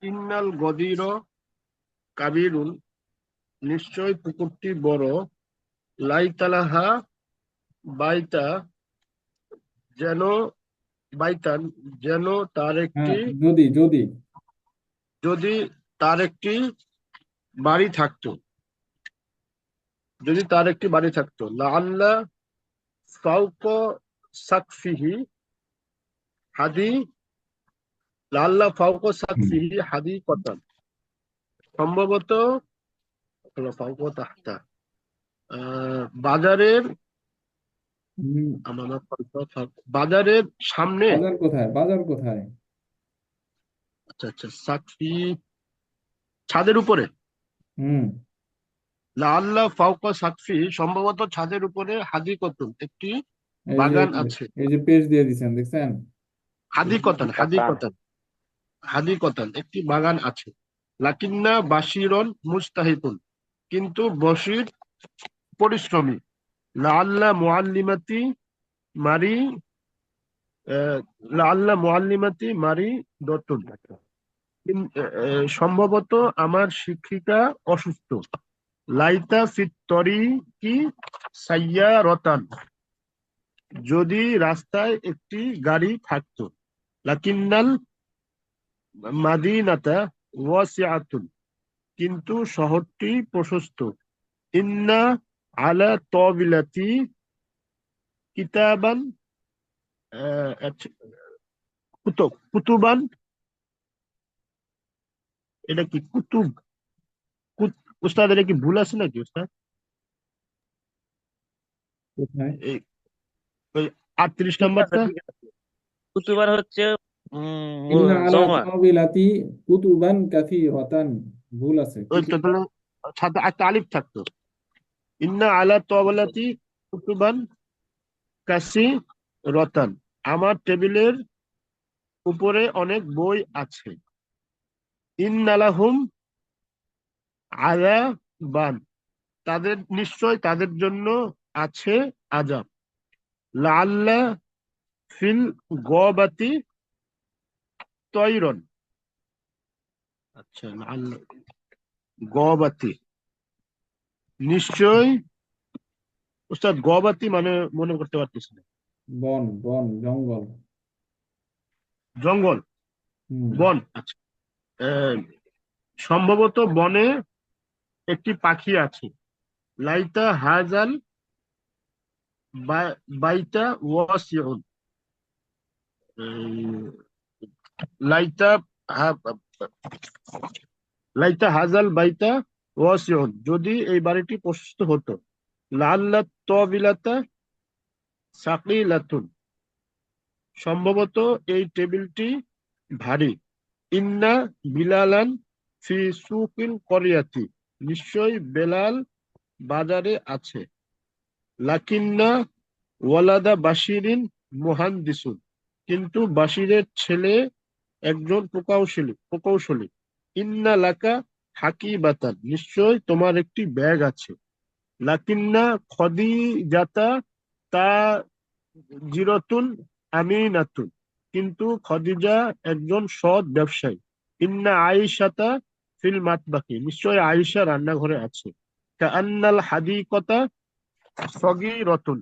ইন্নাল গদির কাবিরুন, নিশ্চয় পুকুরটি বড়। লাইতালাহা বাইতা, যেন বাইতান, যেন তার একটি, হ্যাঁ, যদি যদি যদি তার একটি বাড়ি থাকতো। যদি তার একটি বাড়ি থাকতো। লাআল্লা ফাওক সাকফিহি হাদি, লাআল্লা ফাওক সাকফিহি হাদি কতান, সম্ভবত ফাওক তাহতা, বাজারের হুম, বাজারের সামনে। বাজার কোথায়? বাজার কোথায়? আচ্ছা আচ্ছা, সাকফি ছাদের উপরে। হুম। লাআল্লা ফাওকা সাকফি, সম্ভবত ছাদের উপরে হাদিকতুন, একটি এই যে বাগান আছে। এই যে পেজ দিয়ে দিচ্ছেন, দেখছেন? হাদিকতান, কাতান হাদিকতান একটি বাগান আছে। লাকিন্না বাশিরন মুস্তাহিকুন, কিন্তু বশির পরিশ্রমী। লাআল্লা মুআল্লিমাতি মারি লাআল্লা মুআল্লিমাতি মারি দতুন, সম্ভবত আমার শিক্ষিকা অসুস্থ। লাইতা ফিত তরিকি সাইয়ারাতান, যদি রাস্তায় একটি গাড়ি থাকতো। লাকিন্নাল মাদিনাতা ওয়াসিআতুন, কিন্তু শহরটি প্রশস্ত। ইন্না আলা তাবিলাতি কিতাবান আচ্ছা, কুতুবান, এটা কি কুতুব? উস্তাদ এটা কি ভুল আছে নাকি উস্তাদ? কোথায়? এই ওই 38 ঠিক আছে, নাম্বারটা। ঠিক আছে। কুতুবার হচ্ছে ইন্না আলা জমা। তাবিলাতি কুতুবান কাসীরাতান, ভুল আছে, ওই তো কুতুবান। তাহলে সাথে একটা আলিফ থাকতো। ইন্না আলা তাওয়ালাতি কুতুবান কাসি রতান, আমার টেবিলের উপরে অনেক বই আছে। ইন্নালাহুম আযাবান, তাদের নিশ্চয় তাদের জন্য আছে আযাব। লাআল্লা ফিল গবাতি তয়রন, আচ্ছা লাআল্লা গবাতি, নিশ্চয়। উস্তাদ গবাতি মানে মনে করতে পারতেছি না। বন, বন, জঙ্গল। জঙ্গল, হুম। বন, আচ্ছা। আহ, সম্ভবত বনে একটি পাখি আছে। লাইতা হাজাল বাইতা ওয়াসিউন, লাইতা লাইতা হাজাল বাইতা ওয়াসিউন, যদি এই বাড়িটি প্রশস্ত হতো। লাআল্লা তাবিলাতা সাকিলাতুন, সম্ভবত এই টেবিলটি ভারী। ইন্না বিলালান ফি সুকিল করিয়াতি, নিশ্চয় বেলাল বাজারে আছে। লাকিন্না ওয়ালাদা বাশিরিন মুহান্দিসুন, কিন্তু বাশিরের ছেলে একজন প্রকৌশলী। ইন্না লাকা হাকিবাতান, নিশ্চয় তোমার একটি ব্যাগ আছে। লাকিন্না খদিজাতা তা জিরতুন আমিনাতুন, কিন্তু খদিজা একজন সৎ ব্যবসায়ী। ইন্না আয়েশাতা ফিল মাতবাকি, নিশ্চয় আয়েশা রান্নাঘরে আছে। কাআন্নাল হাদিকতা সগীরাতুন,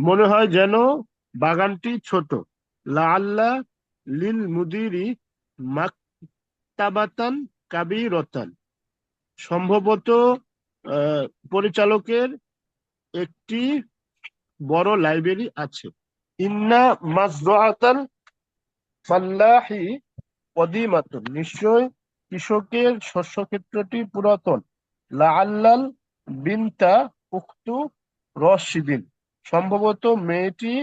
মনে হয় যেন বাগানটি ছোট। লাআল্লা লিল মুদিরি মাকতাবাতান কাবীরাতান, সম্ভবত পরিচালকের একটি বড় লাইব্রেরি আছে। ইন্না মাজরাআতাল ফাল্লাহি কদিমাতুন, নিশ্চয় কৃষকের শস্যক্ষেত্রটি পুরাতন। লাআল্লাল বিনতা উখতু রশিদিন, সম্ভবত মেয়েটি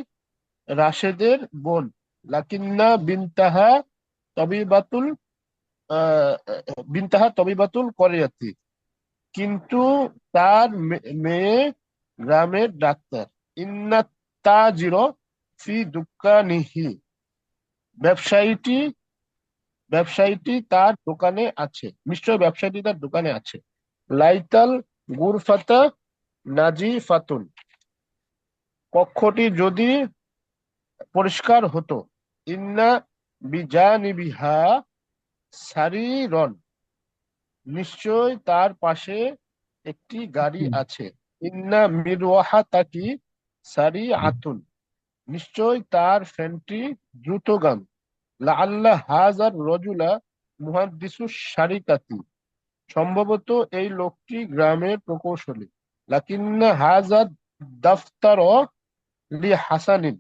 রাশেদের বোন। লাকিন্না তবিবাতুল বিনতাহা তবিবাতুল করিয়াতি, কিন্তু তার মেয়ে গ্রামের ডাক্তার। ইন্না তাজির ফি দুকানিহি, ব্যবসায়ীটি তার দোকানে আছে, নিশ্চয় ব্যবসায়ীটি তার দোকানে আছে। লাইতাল গুরফাতা নাজিফাতুন, কক্ষটি যদি পরিষ্কার হতো। ইন্না বিজানিবিহা সারিরন, নিশ্চয় তার পাশে একটি গাড়ি আছে। ইন্না মিরওয়াহাতাকি সারিআতুন, নিশ্চয় তার ফ্যানটি দ্রুতগামী। লাআল্লা হাজার রজুলা মুহাদ্দিসুশ শারিকাতি, সম্ভবত এই লোকটি গ্রামের প্রকৌশলী। লাকিন্না হাজার দাফতার লি হাসানিন,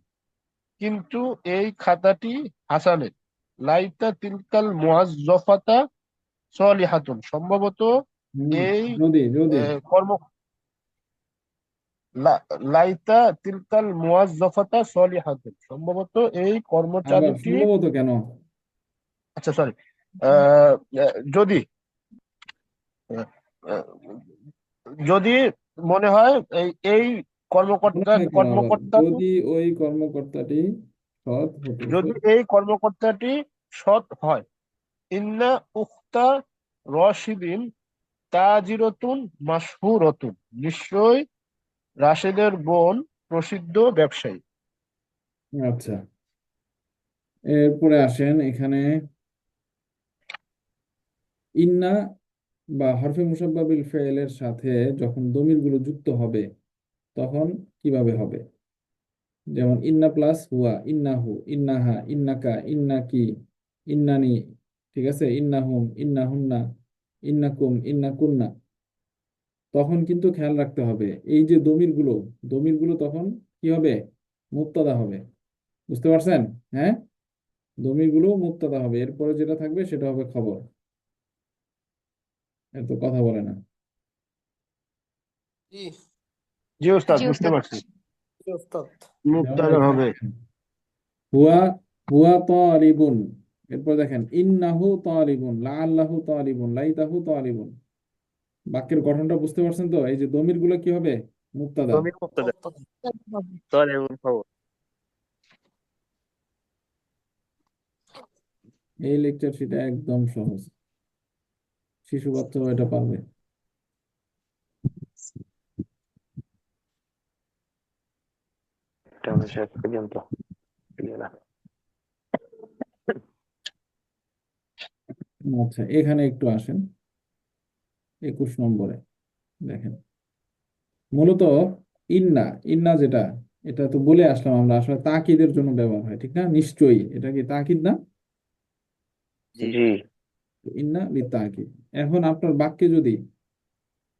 কিন্তু এই খাতাটি হাসানের। লাইতা তিলকাল মুআজ্জফাতা সলিহাতুন, সম্ভবত এই যদি কর্ম লাইতা তিলকাল মুআজ্জফাতা সলিহাতুন, সম্ভবত এই আবার কর্মচারীটি, সম্ভবত কেন? আচ্ছা সরি, যদি আহ, আহ, যদি মনে হয় এই এই মনে হয় কেন আবার কর্মকর্তাটি যদি ওই কর্মকর্তাটি সৎ হতে যদি এই কর্মকর্তাটি সৎ হয়, ইন্না উখতা রশিদিন তাজিরতুন মাশহুরাতুন, নিশ্চয় রাশেদের বোন প্রসিদ্ধ ব্যবসায়ী। আচ্ছা, এরপরে আসেন এখানে ইন্না বা হরফে মুসাব্বা বিল ফেলের সাথে যখন দমিরগুলো যুক্ত হবে তখন কিভাবে হবে? যেমন ইন্না প্লাস হুয়া, ইন্নাহু, ইন্নাহা, ইন্নাকা, ইন্নাকি, ইন্নানি, ঠিক আছে, ইন্নাহুম, ইন্নাহুন্না, ইন্নাকুম, ইন্নাকুন্না। তখন কিন্তু খেয়াল রাখতে হবে এই যে দমিরগুলো, দমিরগুলো তখন কি হবে? মুবতাদা হবে। বুঝতে পারছেন? হ্যাঁ, দমিরগুলো মুবতাদা হবে, এরপরে যেটা থাকবে সেটা হবে খবর। এত কথা বলে না। জি জি ওস্তাদ, জি বুঝতে ওস্তাদ। পারছি। জি ওস্তাদ। যেমন মুবতাদা এখানে হবে। হুয়া, হুয়া তালিবুন, এরপর দেখেন ইন্নাহু তালিবুন, লাআল্লাহু তালিবুন, লাইতাহু তালিবুন। বাক্যের গঠনটা বুঝতে পারছেন তো? এই যে দমির গুলো কি হবে? মুবতাদা। জমির মুক্তাদা, মুবতাদা। তালিবুন খবর। এই লেকচার সেটা একদম সহজ, শিশু বাচ্চাও এটা পারবে। এটা শেষ পর্যন্ত ক্লিয়ার। আচ্ছা, এখানে একটু আসেন 21 নম্বরে দেখেন। মূলত ইন্না, ইন্না যেটা, এটা তো বলে আসলাম আমরা, আসলে তাকিদের জন্য ব্যবহার হয়, ঠিক না? নিশ্চয়ই এটা কি তাকিদ না? জি। জি। ইন্না লিতাকিদ। এখন আপনার বাক্যে যদি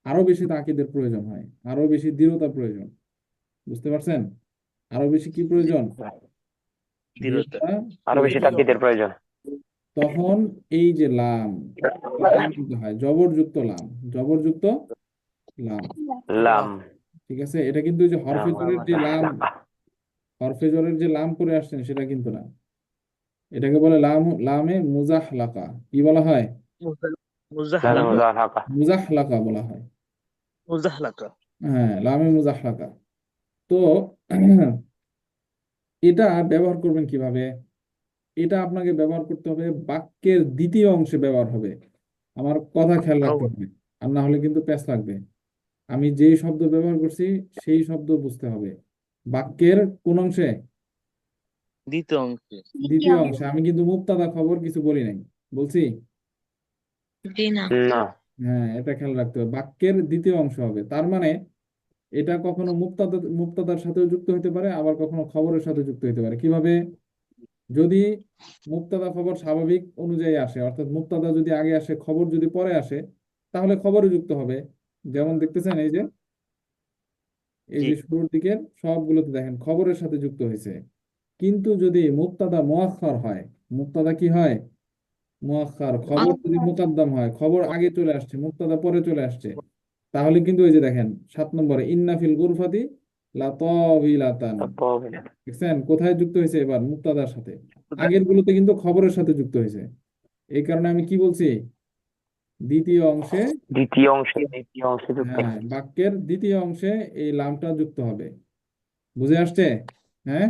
আরো বেশি তাকিদের প্রয়োজন হয়, আরো বেশি দৃঢ়তা প্রয়োজন, বুঝতে পারছেন? আরো বেশি কি প্রয়োজন? দৃঢ়তা। দৃঢ়তা আরো বেশি প্রয়োজন। তাকিদের প্রয়োজন। তখন এই যে লাম, লাম দিতে হয়, জবরযুক্ত লাম, জবরযুক্ত লাম, লাম। ঠিক আছে? এটা কিন্তু এই যে হরফে জরের যে লাম, হরফে জরের যে লাম করে আসছেন সেটা কিন্তু না। এটাকে বলে লাম, লামে মুজাহলাকা। কি বলা হয়? লামে মুজাহলাকা। মুজাহাকা। মুজাহলাকা বলা হয়। মুজাহলাকা। হ্যাঁ, লামে মুজাহলাকা। তো এটা ব্যবহার করবেন কিভাবে? এটা আপনাকে ব্যবহার করতে হবে বাক্যের দ্বিতীয় অংশে ব্যবহার হবে। আমার কথা খেয়াল রাখতে খবর। হবে, আর না হলে কিন্তু প্যাঁচ লাগবে। আমি যেই শব্দ ব্যবহার করছি সেই শব্দ বুঝতে হবে। বাক্যের কোন অংশে? দ্বিতীয় অংশে। দ্বিতীয় অংশে। আমি কিন্তু মুবতাদা খবর কিছু বলি নাই, বলছি? জি না। না। হ্যাঁ, এটা খেয়াল রাখতে হবে, বাক্যের দ্বিতীয় অংশ হবে। তার মানে এটা কখনো মুবতাদার সাথেও যুক্ত হতে পারে, আবার কখনো খবরের সাথে যুক্ত হতে পারে। কিভাবে? যদি মুবতাদা খবর স্বাভাবিক অনুযায়ী আসে, অর্থাৎ মুবতাদা যদি আগে আসে, খবর যদি পরে আসে, তাহলে খবরে যুক্ত হবে। যেমন দেখতেছেন এই যে, এই জি। যে শুরুর দিকের সবগুলোতে দেখেন খবরের সাথে যুক্ত হয়েছে। কিন্তু যদি মুবতাদা মুআখখার হয়, মুবতাদা কি হয়? মুআখখার। খবর যদি মুকাদ্দাম হয়, খবর আগে চলে আসছে, মুবতাদা পরে চলে আসছে, তাহলে কিন্তু এই যে দেখেন 7 নম্বরে ইন্না ফিল গুরফাতি লাতাবিলাতান, দেখছেন কোথায় যুক্ত হয়েছে? এবার মুবতাদার সাথে। আগের গুলোতে কিন্তু খবরের সাথে যুক্ত হয়েছে। এই কারণে আমি কি বলছি? দ্বিতীয় অংশে, দ্বিতীয় অংশে যুক্ত। হ্যাঁ, বাক্যের দ্বিতীয় অংশে এই লামটা যুক্ত হবে। বুঝে আসছে? হ্যাঁ।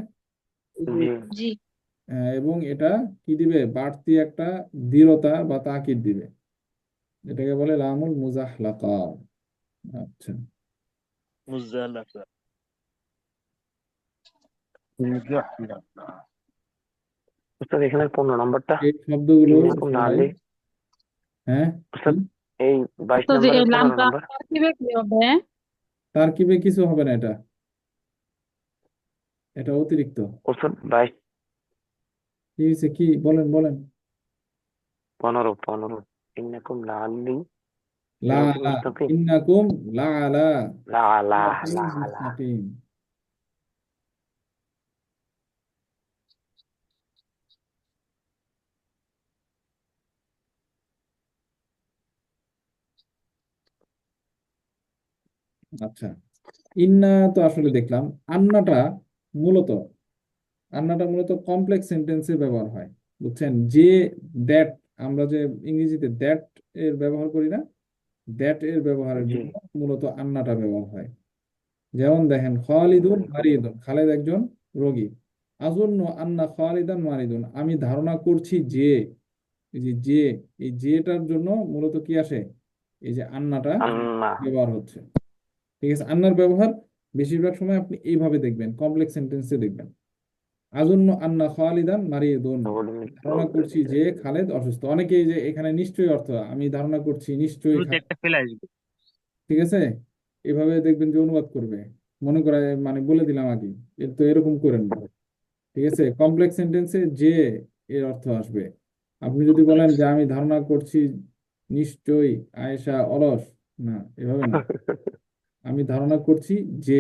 জি। জি। এবং এটা কি দিবে? বাড়তি একটা দৃঢ়তা বা তাকিদ দিবে। এটাকে বলে লামুল মুজাহলাকা। আচ্ছা, মুজাহলাকা। উস্তাদ এখানে 15 নম্বরটা এই শব্দগুলো ইন্নাকুম না সবাই, আলী। হ্যাঁ, উস্তাদ এই 22 তো যে নম্বরের এই 15 লামটা নম্বর। তারকিবে কি হবে? তারকিবে কিছু হবে না, এটা এটা অতিরিক্ত। উস্তাদ 22 কি হয়েছে? কি বলেন বলেন। 15 ইন্নাকুম লা আলী লা সিরাতুল লা মুস্তাকিম। ইন্নাকুম লা আলা লা লা সিরাতিল লা লা। মুস্তাকিম। আচ্ছা, ইন্না তো আসলে দেখলাম। আন্নাটা মূলত, আন্নাটা মূলত কমপ্লেক্স সেন্টেন্সে ব্যবহার হয়, বুঝছেন? যে দ্যাট, আমরা যে ইংরেজিতে দ্যাট এর ব্যবহার করি না, দ্যাট এর ব্যবহারের জি। জন্য মূলত আন্নাটা ব্যবহার হয়। যেমন দেখেন, খালিদুন মারিদুন, খালেদ একজন রোগী। আজুন্ন আন্না খালিদান মারিদুন, আমি ধারণা করছি যে, এই যে এই যেটার জন্য মূলত কি আসে, এই যে আন্নাটা আন্না। ব্যবহার হচ্ছে। ঠিক আছে, আন্নার ব্যবহার বেশিরভাগ সময় আপনি এইভাবে দেখবেন, কমপ্লেক্স সেন্টেন্সে দেখবেন। আজুন্ন আন্না খালিদান মারিদুন, ধারণা করছি যে খালেদ অসুস্থ। অনেকেই যে এখানে নিশ্চয়ই অর্থ, আমি ধারণা করছি নিশ্চয়ই শুরুতে একটা ফেলে আসবে। ঠিক আছে, এভাবে দেখবেন যে অনুবাদ করবে, মনে করে মানে বলে দিলাম আগে, এর তো এরকম করেন না। ঠিক আছে, কমপ্লেক্স সেন্টেন্সে যে এর অর্থ আসবে। আপনি যদি বলেন যে আমি ধারণা করছি নিশ্চয়ই আয়েশা অলস, না, এভাবে না। আমি ধারণা করছি যে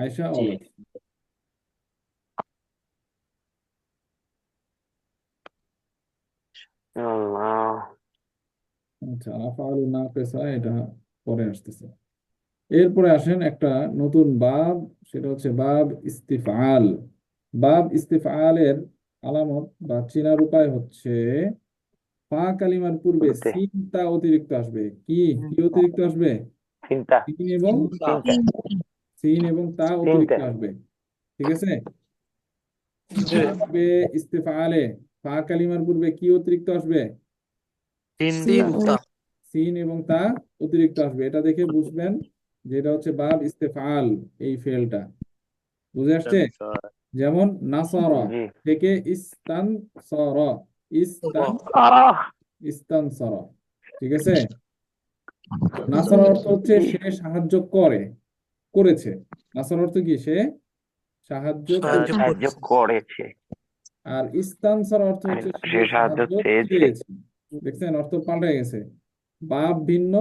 আয়েশা জি। অলস। আল্লাহ। আচ্ছা, আফআলু নাকিসা এটা পরে আসতেছে। এরপরে আসেন একটা নতুন বাব, সেটা হচ্ছে বাব ইস্তিফআল। বাব ইস্তিফআলের আলামত বা চেনার উপায় হচ্ছে, ফা কালিমার পূর্বে শুরুতে সিন তা অতিরিক্ত আসবে। কি কি অতিরিক্ত আসবে? চিন্তা। সিন এবং চিন্তা। সিন এবং তা অতিরিক্ত চিন্তা। আসবে। ঠিক আছে, জি। বাবে ইস্তিফআলে ফা কালিমার পূর্বে কি অতিরিক্ত আসবে? চিন্তা। চিন্তা। সিন এবং তা অতিরিক্ত আসবে। এটা দেখে বুঝবেন যে এটা হচ্ছে বাব ইস্তেফাল, এই ফেলটা। বুঝে আসছে? যেমন নাসারা জি। থেকে ইস্তান সর, ইস্তান আহ ইস্তান সর। ঠিক আছে, নাসারা অর্থ হচ্ছে জি। সে সাহায্য করে, করেছে। নাসার অর্থ কি? সে সাহায্য সাহায্য করেছে। সাহায্য করেছে। করেছে। আর ইস্তানসর অর্থ আর হচ্ছে সে সে সাহায্য সাহায্য চেয়েছে। চেয়েছে। দেখছেন, অর্থ পাল্টে গেছে। বাপ ভিন্ন,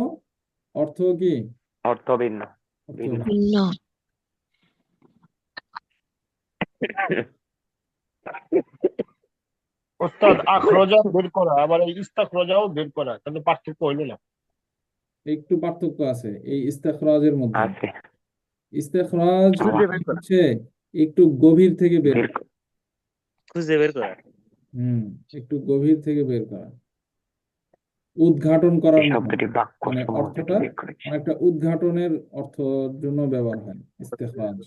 অর্থ কি? অর্থ ভিন্ন। অর্থ ভিন্ন। ভিন্ন। ওস্তাদ, আখরজা বের করা আবার এই ইস্তাখরজাও বের করা, তাহলে পার্থক্য হইলো না? একটু পার্থক্য আছে এই ইস্তেখরাজের মধ্যে। আছে। ইস্তেখরাজ খুঁজে মানে বের করা। হচ্ছে একটু গভীর থেকে বের বের করা। খুঁজে বের করা। একটু গভীর থেকে বের করা, উদ্ঘাটন করার এই মতো। শব্দটি বাক্য মানে সমূহ থেকে অর্থটা বের করেছে। অনেকটা উদ্ঘাটনের অর্থের জন্য ব্যবহার হয় ইস্তেখরাজ।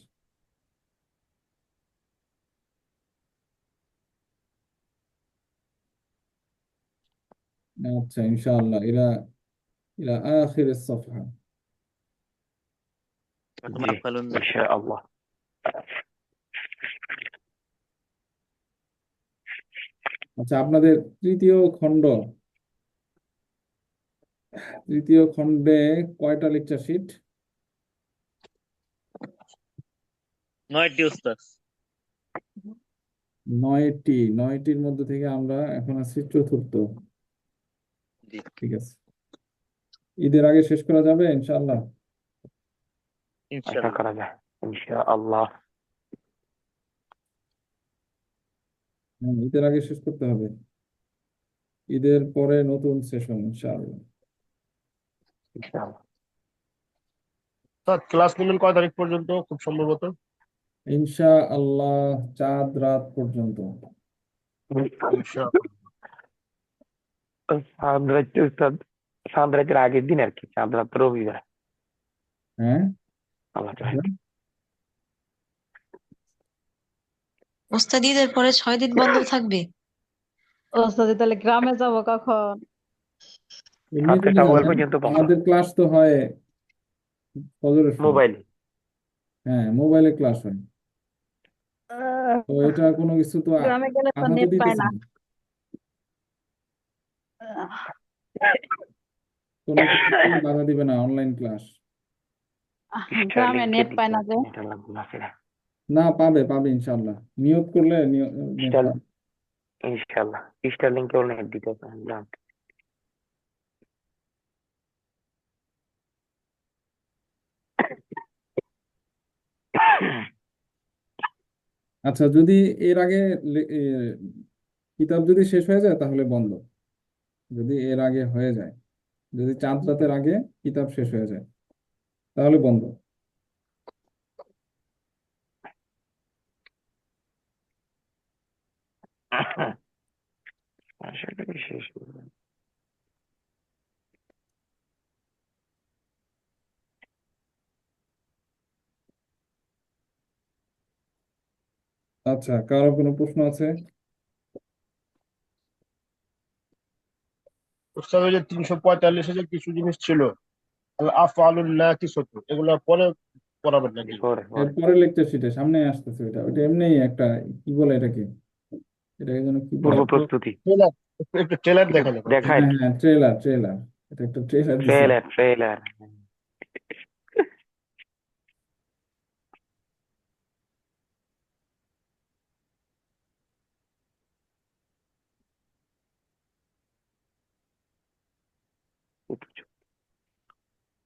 আচ্ছা, ইনশাআল্লাহ ইলা ইলা আখির সফহা। এখন জি, আফআলুন ইনশাআল্লাহ। আচ্ছা, আপনাদের তৃতীয় খণ্ডে কয়টা লেকচার শিট? 9টি উস্তাদ। 9টির মধ্যে থেকে আমরা এখন আছি চতুর্থ। জি। ঠিক আছে, ঈদের আগে শেষ করা যাবে ইনশাআল্লাহ। আশা ইনশাআল্লাহ। করা যায় ইনশাআল্লাহ। ঈদের আগে শেষ করতে হবে। ঈদের পরে নতুন সেশন ইনশাআল্লাহ। ইনশাআল্লাহ। স্যার, ক্লাস নেবেন কয় তারিখ পর্যন্ত খুব সম্ভবত? ইনশাআল্লাহ চাঁদ রাত পর্যন্ত। ইনশাআল্লাহ। চাঁদ রাত উস্তাদ, চাঁদ রাতের আগের দিন আর কি, চাঁদ রাত রবিবার। হ্যাঁ, আল্লাহ চাহে। ওস্তাদ ঈদের পরে 6 দিন বন্ধ থাকবে? ওস্তাদ তাহলে গ্রামে যাব কখন? এমনি 7 চলে শাওয়াল যাবেন। পর্যন্ত বন্ধ। আমাদের ক্লাস তো হয় ফজরের সময়। মোবাইল। হ্যাঁ, মোবাইলে ক্লাস হয়। তো এটা কোনো কিছু তো গ্রামে গেলে তো বাধা তো নেট পায় দিতেছে না। না, কোনো কিছু বাধা দিবে না অনলাইন ক্লাস। গ্রামে স্টারলিংকে নেট পায় দিতে না হবে, যে। এটা লাগবে না ফিরে। না, পাবে ইনশাআল্লাহ, নিয়ত করলে নেট স্টার পাবে। ইনশাআল্লাহ স্টারলিংকেও নেট দিতে হবে। আচ্ছা, যদি এর আগে কিতাব যদি শেষ হয়ে যায় তাহলে বন্ধ। যদি এর আগে হয়ে যায়, যদি চাঁদ রাতের আগে কিতাব শেষ হয়ে যায় তাহলে বন্ধ। আশা করি শেষ করবো। আচ্ছা, কারো কোনো প্রশ্ন আছে? উস্তাদ ওই যে 345 যে কিছু জিনিস ছিল, আল আফআলুল্লাহ কি সত্য, এগুলো পরে পড়াবেন নাকি? পরে এর পরে পরের লেকচার শিটে সামনে আসতেছে ওইটা। ওইটা এমনিই একটা, কি বলে এটাকে, এটাকে যেন কি বলে? পূর্ব প্রস্তুতি ট্রেলার, একটু ট্রেলার দেখালে হবে। দেখা আর হ্যাঁ কি। হ্যাঁ, ট্রেলার ট্রেলার, এটা একটা ট্রেলার দিছে। Trailer trailer.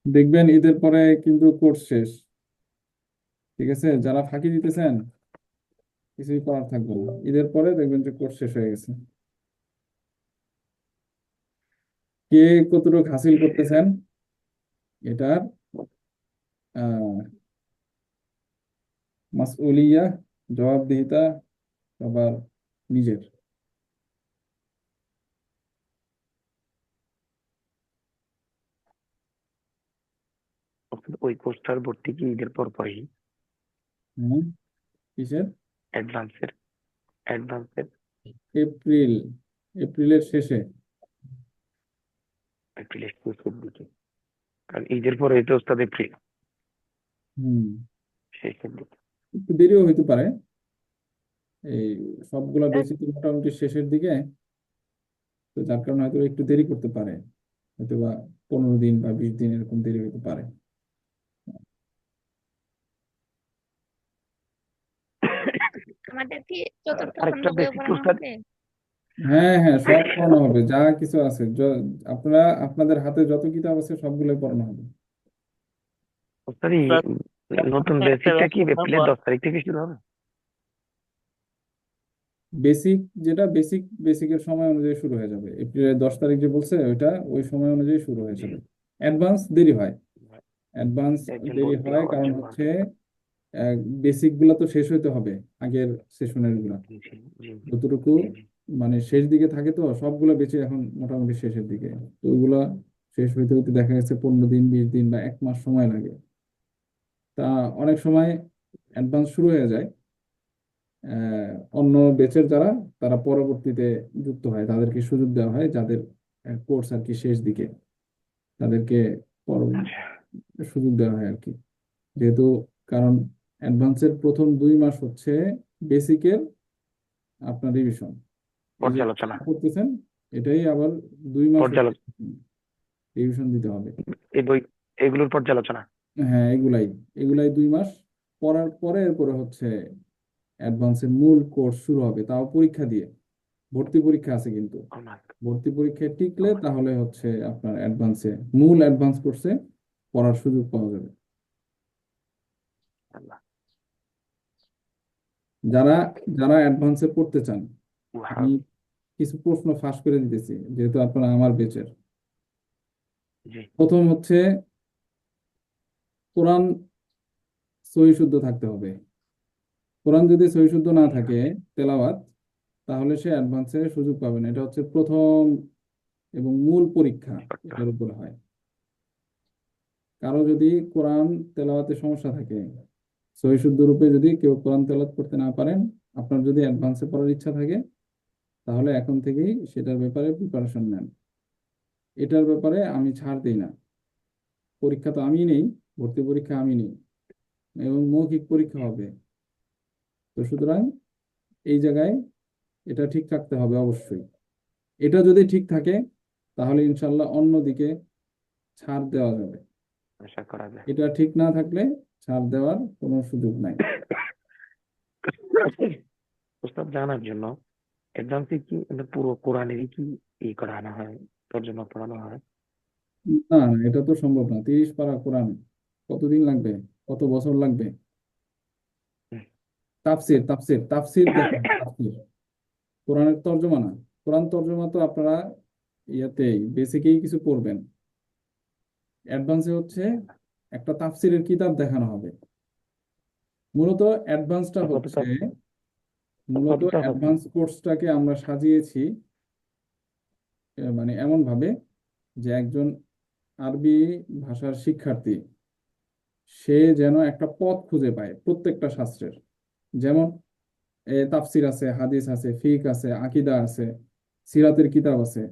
দেখবেন ঈদের পরে কিন্তু কোর্স শেষ। ঠিক আছে, যারা ফাঁকি দিতেছেন কিছুই করার থাকবে না, ঈদের পরে দেখবেন যে কোর্স শেষ হয়ে গেছে। কে কতটুকু হাসিল করতেছেন এটার আহ মাসউলিয়া, জবাবদিহিতা আবার নিজের। ওই কোর্সটার ভর্তি কি ঈদের পর পরই? হুম, কিসের? অ্যাডভান্সের অ্যাডভান্সের এপ্রিল, এপ্রিলের শেষে। এপ্রিলের শেষের দিকে, কারণ ঈদের পরে তো ওস্তাদ এপ্রিল হুম, শেষের দিকে। একটু দেরিও হইতে পারে, এই সবগুলা বেশি তো মোটামুটি শেষের দিকে, তো যার কারণে হয়তো একটু দেরি করতে পারে, হয়তো বা 15 দিন বা 20 দিন এরকম দেরি হতে পারে। আমাদের কি চতুর্থ আরেকটা খণ্ড বইও বেসিক পড়ানো ওস্তাদ, হবে? হ্যাঁ হ্যাঁ, সব পড়ানো হবে, যা কিছু আছে আপনারা আপনাদের হাতে যত কিতাব আছে সবগুলোই পড়ানো হবে। ওস্তাদ এই নতুন একটা বেসিকটা কি ব্যাপার এপ্রিলের 10 তারিখ থেকে শুরু হবে? বেসিক, যেটা বেসিকের সময় অনুযায়ী শুরু হয়ে যাবে। এপ্রিলের 10 তারিখ যে বলছে ওইটা ওই সময় অনুযায়ী শুরু হয়ে যাবে। অ্যাডভান্স দেরি হয়, অ্যাডভান্স একজন দেরি ভর্তি হয় হওয়ার কারণ জন্য। হচ্ছে বেসিক গুলা তো শেষ হইতে হবে, আগের সেশনের গুলা জি জি জি যতটুকু জি জি। মানে শেষ দিকে থাকে, তো সবগুলো বেঁচে এখন মোটামুটি শেষের দিকে। তো ওইগুলা শেষ হইতে হইতে দেখা গেছে 15 দিন, 20 দিন বা 1 মাস সময় লাগে। তা অনেক সময় অ্যাডভান্স শুরু হয়ে যায়, অন্য ব্যাচের যারা, তারা পরবর্তীতে যুক্ত হয়, তাদেরকে সুযোগ দেওয়া হয়, যাদের কোর্স আর কি শেষ দিকে, তাদেরকে আচ্ছা, সুযোগ দেওয়া হয় আর কি। যেহেতু কারণ অ্যাডভান্সের প্রথম 2 মাস হচ্ছে বেসিকের আপনার রিভিশন, এই যে পর্যালোচনা করতেছেন এটাই আবার 2 মাস হচ্ছে পর্যালোচনা রিভিশন দিতে হবে। এই বই এগুলোর পর্যালোচনা। হ্যাঁ, এগুলাই এগুলাই 2 মাস পড়ার পরে এরপরে হচ্ছে অ্যাডভান্সের মূল কোর্স শুরু হবে, তাও পরীক্ষা দিয়ে। ভর্তি পরীক্ষা আছে কিন্তু, আমার ভর্তি পরীক্ষায় টিকলে আমার তাহলে হচ্ছে আপনার মূল অ্যাডভান্স কোর্সে পড়ার সুযোগ পাওয়া যাবে। আল্লাহ। যারা যারা অ্যাডভান্সে পড়তে চান, আমি ওয়াও। কিছু প্রশ্ন ফাঁস করে দিতেছি, যেহেতু আপনারা আমার বেচের। জি প্রথম হচ্ছে কোরআন সহি শুদ্ধ থাকতে হবে। কোরআন যদি সহি শুদ্ধ না থাকে তেলাওয়াত, তাহলে সে অ্যাডভান্সে সুযোগ পাবে না। এটা হচ্ছে প্রথম এবং মূল পরীক্ষা, সত্য। এটার উপরে হয়। কারো যদি কোরআন তেলাওয়াতে সমস্যা থাকে, সহি শুদ্ধ রূপে যদি কেউ কোরআন তেলাওয়াত করতে না পারেন, আপনার যদি অ্যাডভান্সে পড়ার ইচ্ছা থাকে, তাহলে এখন থেকেই সেটার ব্যাপারে প্রিপারেশন নেন। এটার ব্যাপারে আমি ছাড় দিই না। পরীক্ষা তো আমি নেই, ভর্তি পরীক্ষা আমি নেই এবং মৌখিক পরীক্ষা হবে। তো সুতরাং এই জায়গায় এটা ঠিক রাখতে হবে অবশ্যই। এটা যদি ঠিক থাকে তাহলে ইনশাল্লাহ অন্যদিকে ছাড় দেওয়া যাবে। আশা করা যায়। এটা ঠিক না থাকলে ছাড় দেওয়ার কোনো সুযোগ নাই। ওস্তাদ জানার জন্য, অ্যাডভান্সে কি মানে পুরো কোরআনেরই কি করানো হয়, তর্জমা পড়ানো হয়? না না, এটা তো সম্ভব না। 30 পারা কোরআন কতদিন লাগবে, কত বছর লাগবে? হুম। তাফসির তাফসির তাফসির দেখেন, তাফসির, কোরআনের তর্জমা না। কোরআন তর্জমা তো আপনারা ইয়াতেই বেসিকেই কিছু পড়বেন, অ্যাডভান্সে হচ্ছে একটা তাফসিরের কিতাব দেখানো হবে। মূলত অ্যাডভান্সটা কতটা হচ্ছে, মূলত কতটা হবে? অ্যাডভান্স কোর্সটাকে আমরা সাজিয়েছি মানে এমন ভাবে যে একজন আরবি ভাষার শিক্ষার্থী সে যেন একটা পথ খুঁজে পায় প্রত্যেকটা শাস্ত্রের। যেমন তাফসির আছে, হাদিস আছে, ফিক আছে, আকিদা আছে, সিরাতের কিতাব আছে।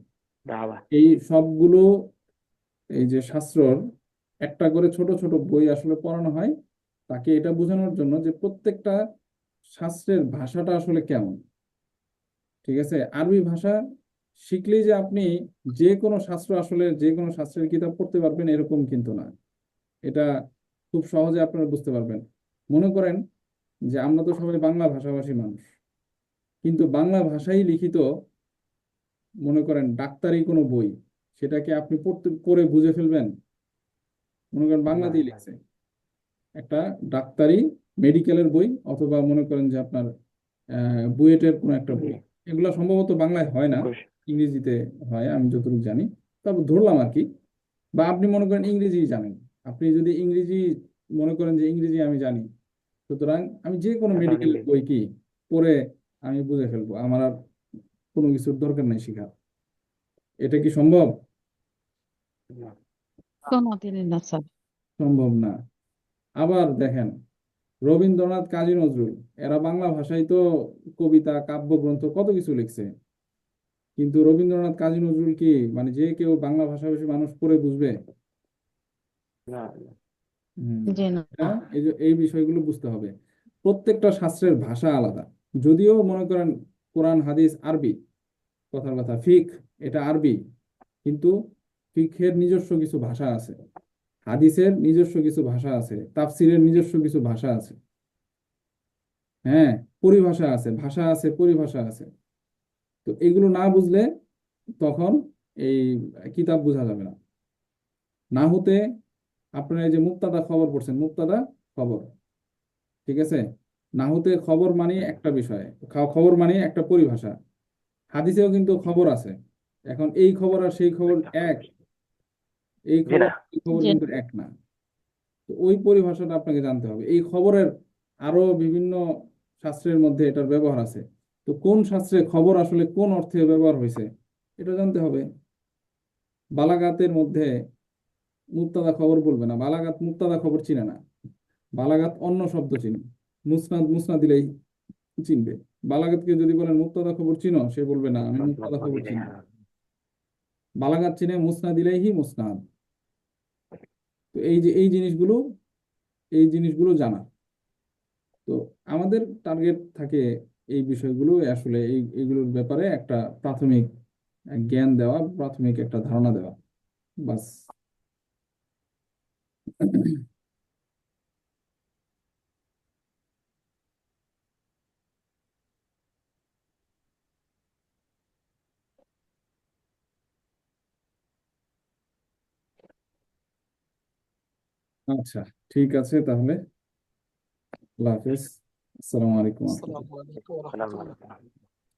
দাওয়া। এই সবগুলো, এই যে শাস্ত্রর একটা করে ছোট ছোট বই আসলে পড়ানো হয় তাকে এটা বোঝানোর জন্য যে প্রত্যেকটা শাস্ত্রের ভাষাটা আসলে কেমন। ঠিক আছে, আরবি ভাষা শিখলেই যে আপনি যে কোনো শাস্ত্র, আসলে যে কোনো শাস্ত্রের কিতাব পড়তে পারবেন এরকম কিন্তু না। এটা খুব সহজে আপনারা বুঝতে পারবেন। মনে করেন যে আমরা তো সবাই বাংলা ভাষাভাষী মানুষ, কিন্তু বাংলা ভাষায় লিখিত, মনে করেন ডাক্তারি কোনো বই, সেটাকে আপনি পড়ে বুঝে ফেলবেন? মনে করেন না বাংলাতেই না লিখছে একটা ডাক্তারি মেডিকেলের বই, অথবা মনে করেন যে আপনার বুয়েটের কোনো একটা বই, এগুলো সম্ভবত বাংলায় হয় না, ঘোষ। ইংরেজিতে হয় আমি যতটুকু জানি। তারপর ধরলাম আর কি। বা আপনি মনে করেন ইংরেজি জানেন, আপনি যদি ইংরেজি মনে করেন যে ইংরেজি আমি জানি, সুতরাং আমি যে কোনো এখন মেডিকেল ইংরেজি। বই কি পড়ে আমি বুঝে ফেলবো, আমার আর কোনো কিছুর দরকার নেই শেখার। এটা কি সম্ভব? না। কোনোদিনই না স্যার। সম্ভব না। আবার দেখেন, রবীন্দ্রনাথ, কাজী নজরুল, এরা বাংলা ভাষায় তো কবিতা, কাব্যগ্রন্থ কত কিছু লিখছে, কিন্তু রবীন্দ্রনাথ, কাজী নজরুল কি মানে যে কেউ বাংলা ভাষাভাষী মানুষ পড়ে বুঝবে? না না। হম। জি না। এটা এই বিষয়গুলো বুঝতে হবে। প্রত্যেকটা শাস্ত্রের ভাষা আলাদা। যদিও মনে করেন কোরআন, হাদিস আরবি, কথার কথা ফিক এটা আরবি, কিন্তু ফিকহের নিজস্ব কিছু ভাষা আছে, হাদিসের নিজস্ব কিছু ভাষা আছে, তাফসিরের নিজস্ব কিছু ভাষা আছে। হ্যাঁ, পরিভাষা আছে, ভাষা আছে, পরিভাষা আছে। তো এগুলো না বুঝলে তখন এই কিতাব বোঝা যাবে না। না হতে আপনারা এই যে মুক্তাদা খবর পড়ছেন, মুক্তাদা খবর, ঠিক আছে, না হতে খবর মানে একটা বিষয়, খবর মানে একটা পরিভাষা। হাদিসেও কিন্তু খবর আছে। এখন এই খবর আর সেই খবর এক, এই জি খবর না। এই খবর জি কিন্তু এক না। তো ওই পরিভাষাটা আপনাকে জানতে হবে। এই খবরের আরো বিভিন্ন শাস্ত্রের মধ্যে এটার ব্যবহার আছে। তো কোন শাস্ত্রে খবর আসলে কোন অর্থে ব্যবহার হয়েছে এটা জানতে হবে। বালাগাতের মধ্যে মুক্তাদা খবর বলবে না, বালাগাত মুক্তাদা খবর চিনে না, বালাগাত অন্য শব্দ চিনে। মুসনাদ মুসনাদ দিলেই চিনবে। বালাগাতকে যদি বলেন মুক্তাদা খবর চিনো, সে বলবে না আমি মুক্তাদা খবর চিনি না। বালাগাত চিনে মুসনাদ দিলেই মুসনাদ। তো এই যে এই জিনিসগুলো জানা। তো আমাদের টার্গেট থাকে এই বিষয়গুলো আসলে এইগুলোর ব্যাপারে একটা প্রাথমিক জ্ঞান দেওয়া, প্রাথমিক একটা ধারণা দেওয়া, বাস। আচ্ছা, ঠিক আছে তাহলে। আল্লাহ হাফেজ। আসসালামু আলাইকুম ওয়া রাহমাতুল্লাহ। আসসালামু আলাইকুম ওয়া সালাম রাহমাতুল্লাহ। আলাইকুম।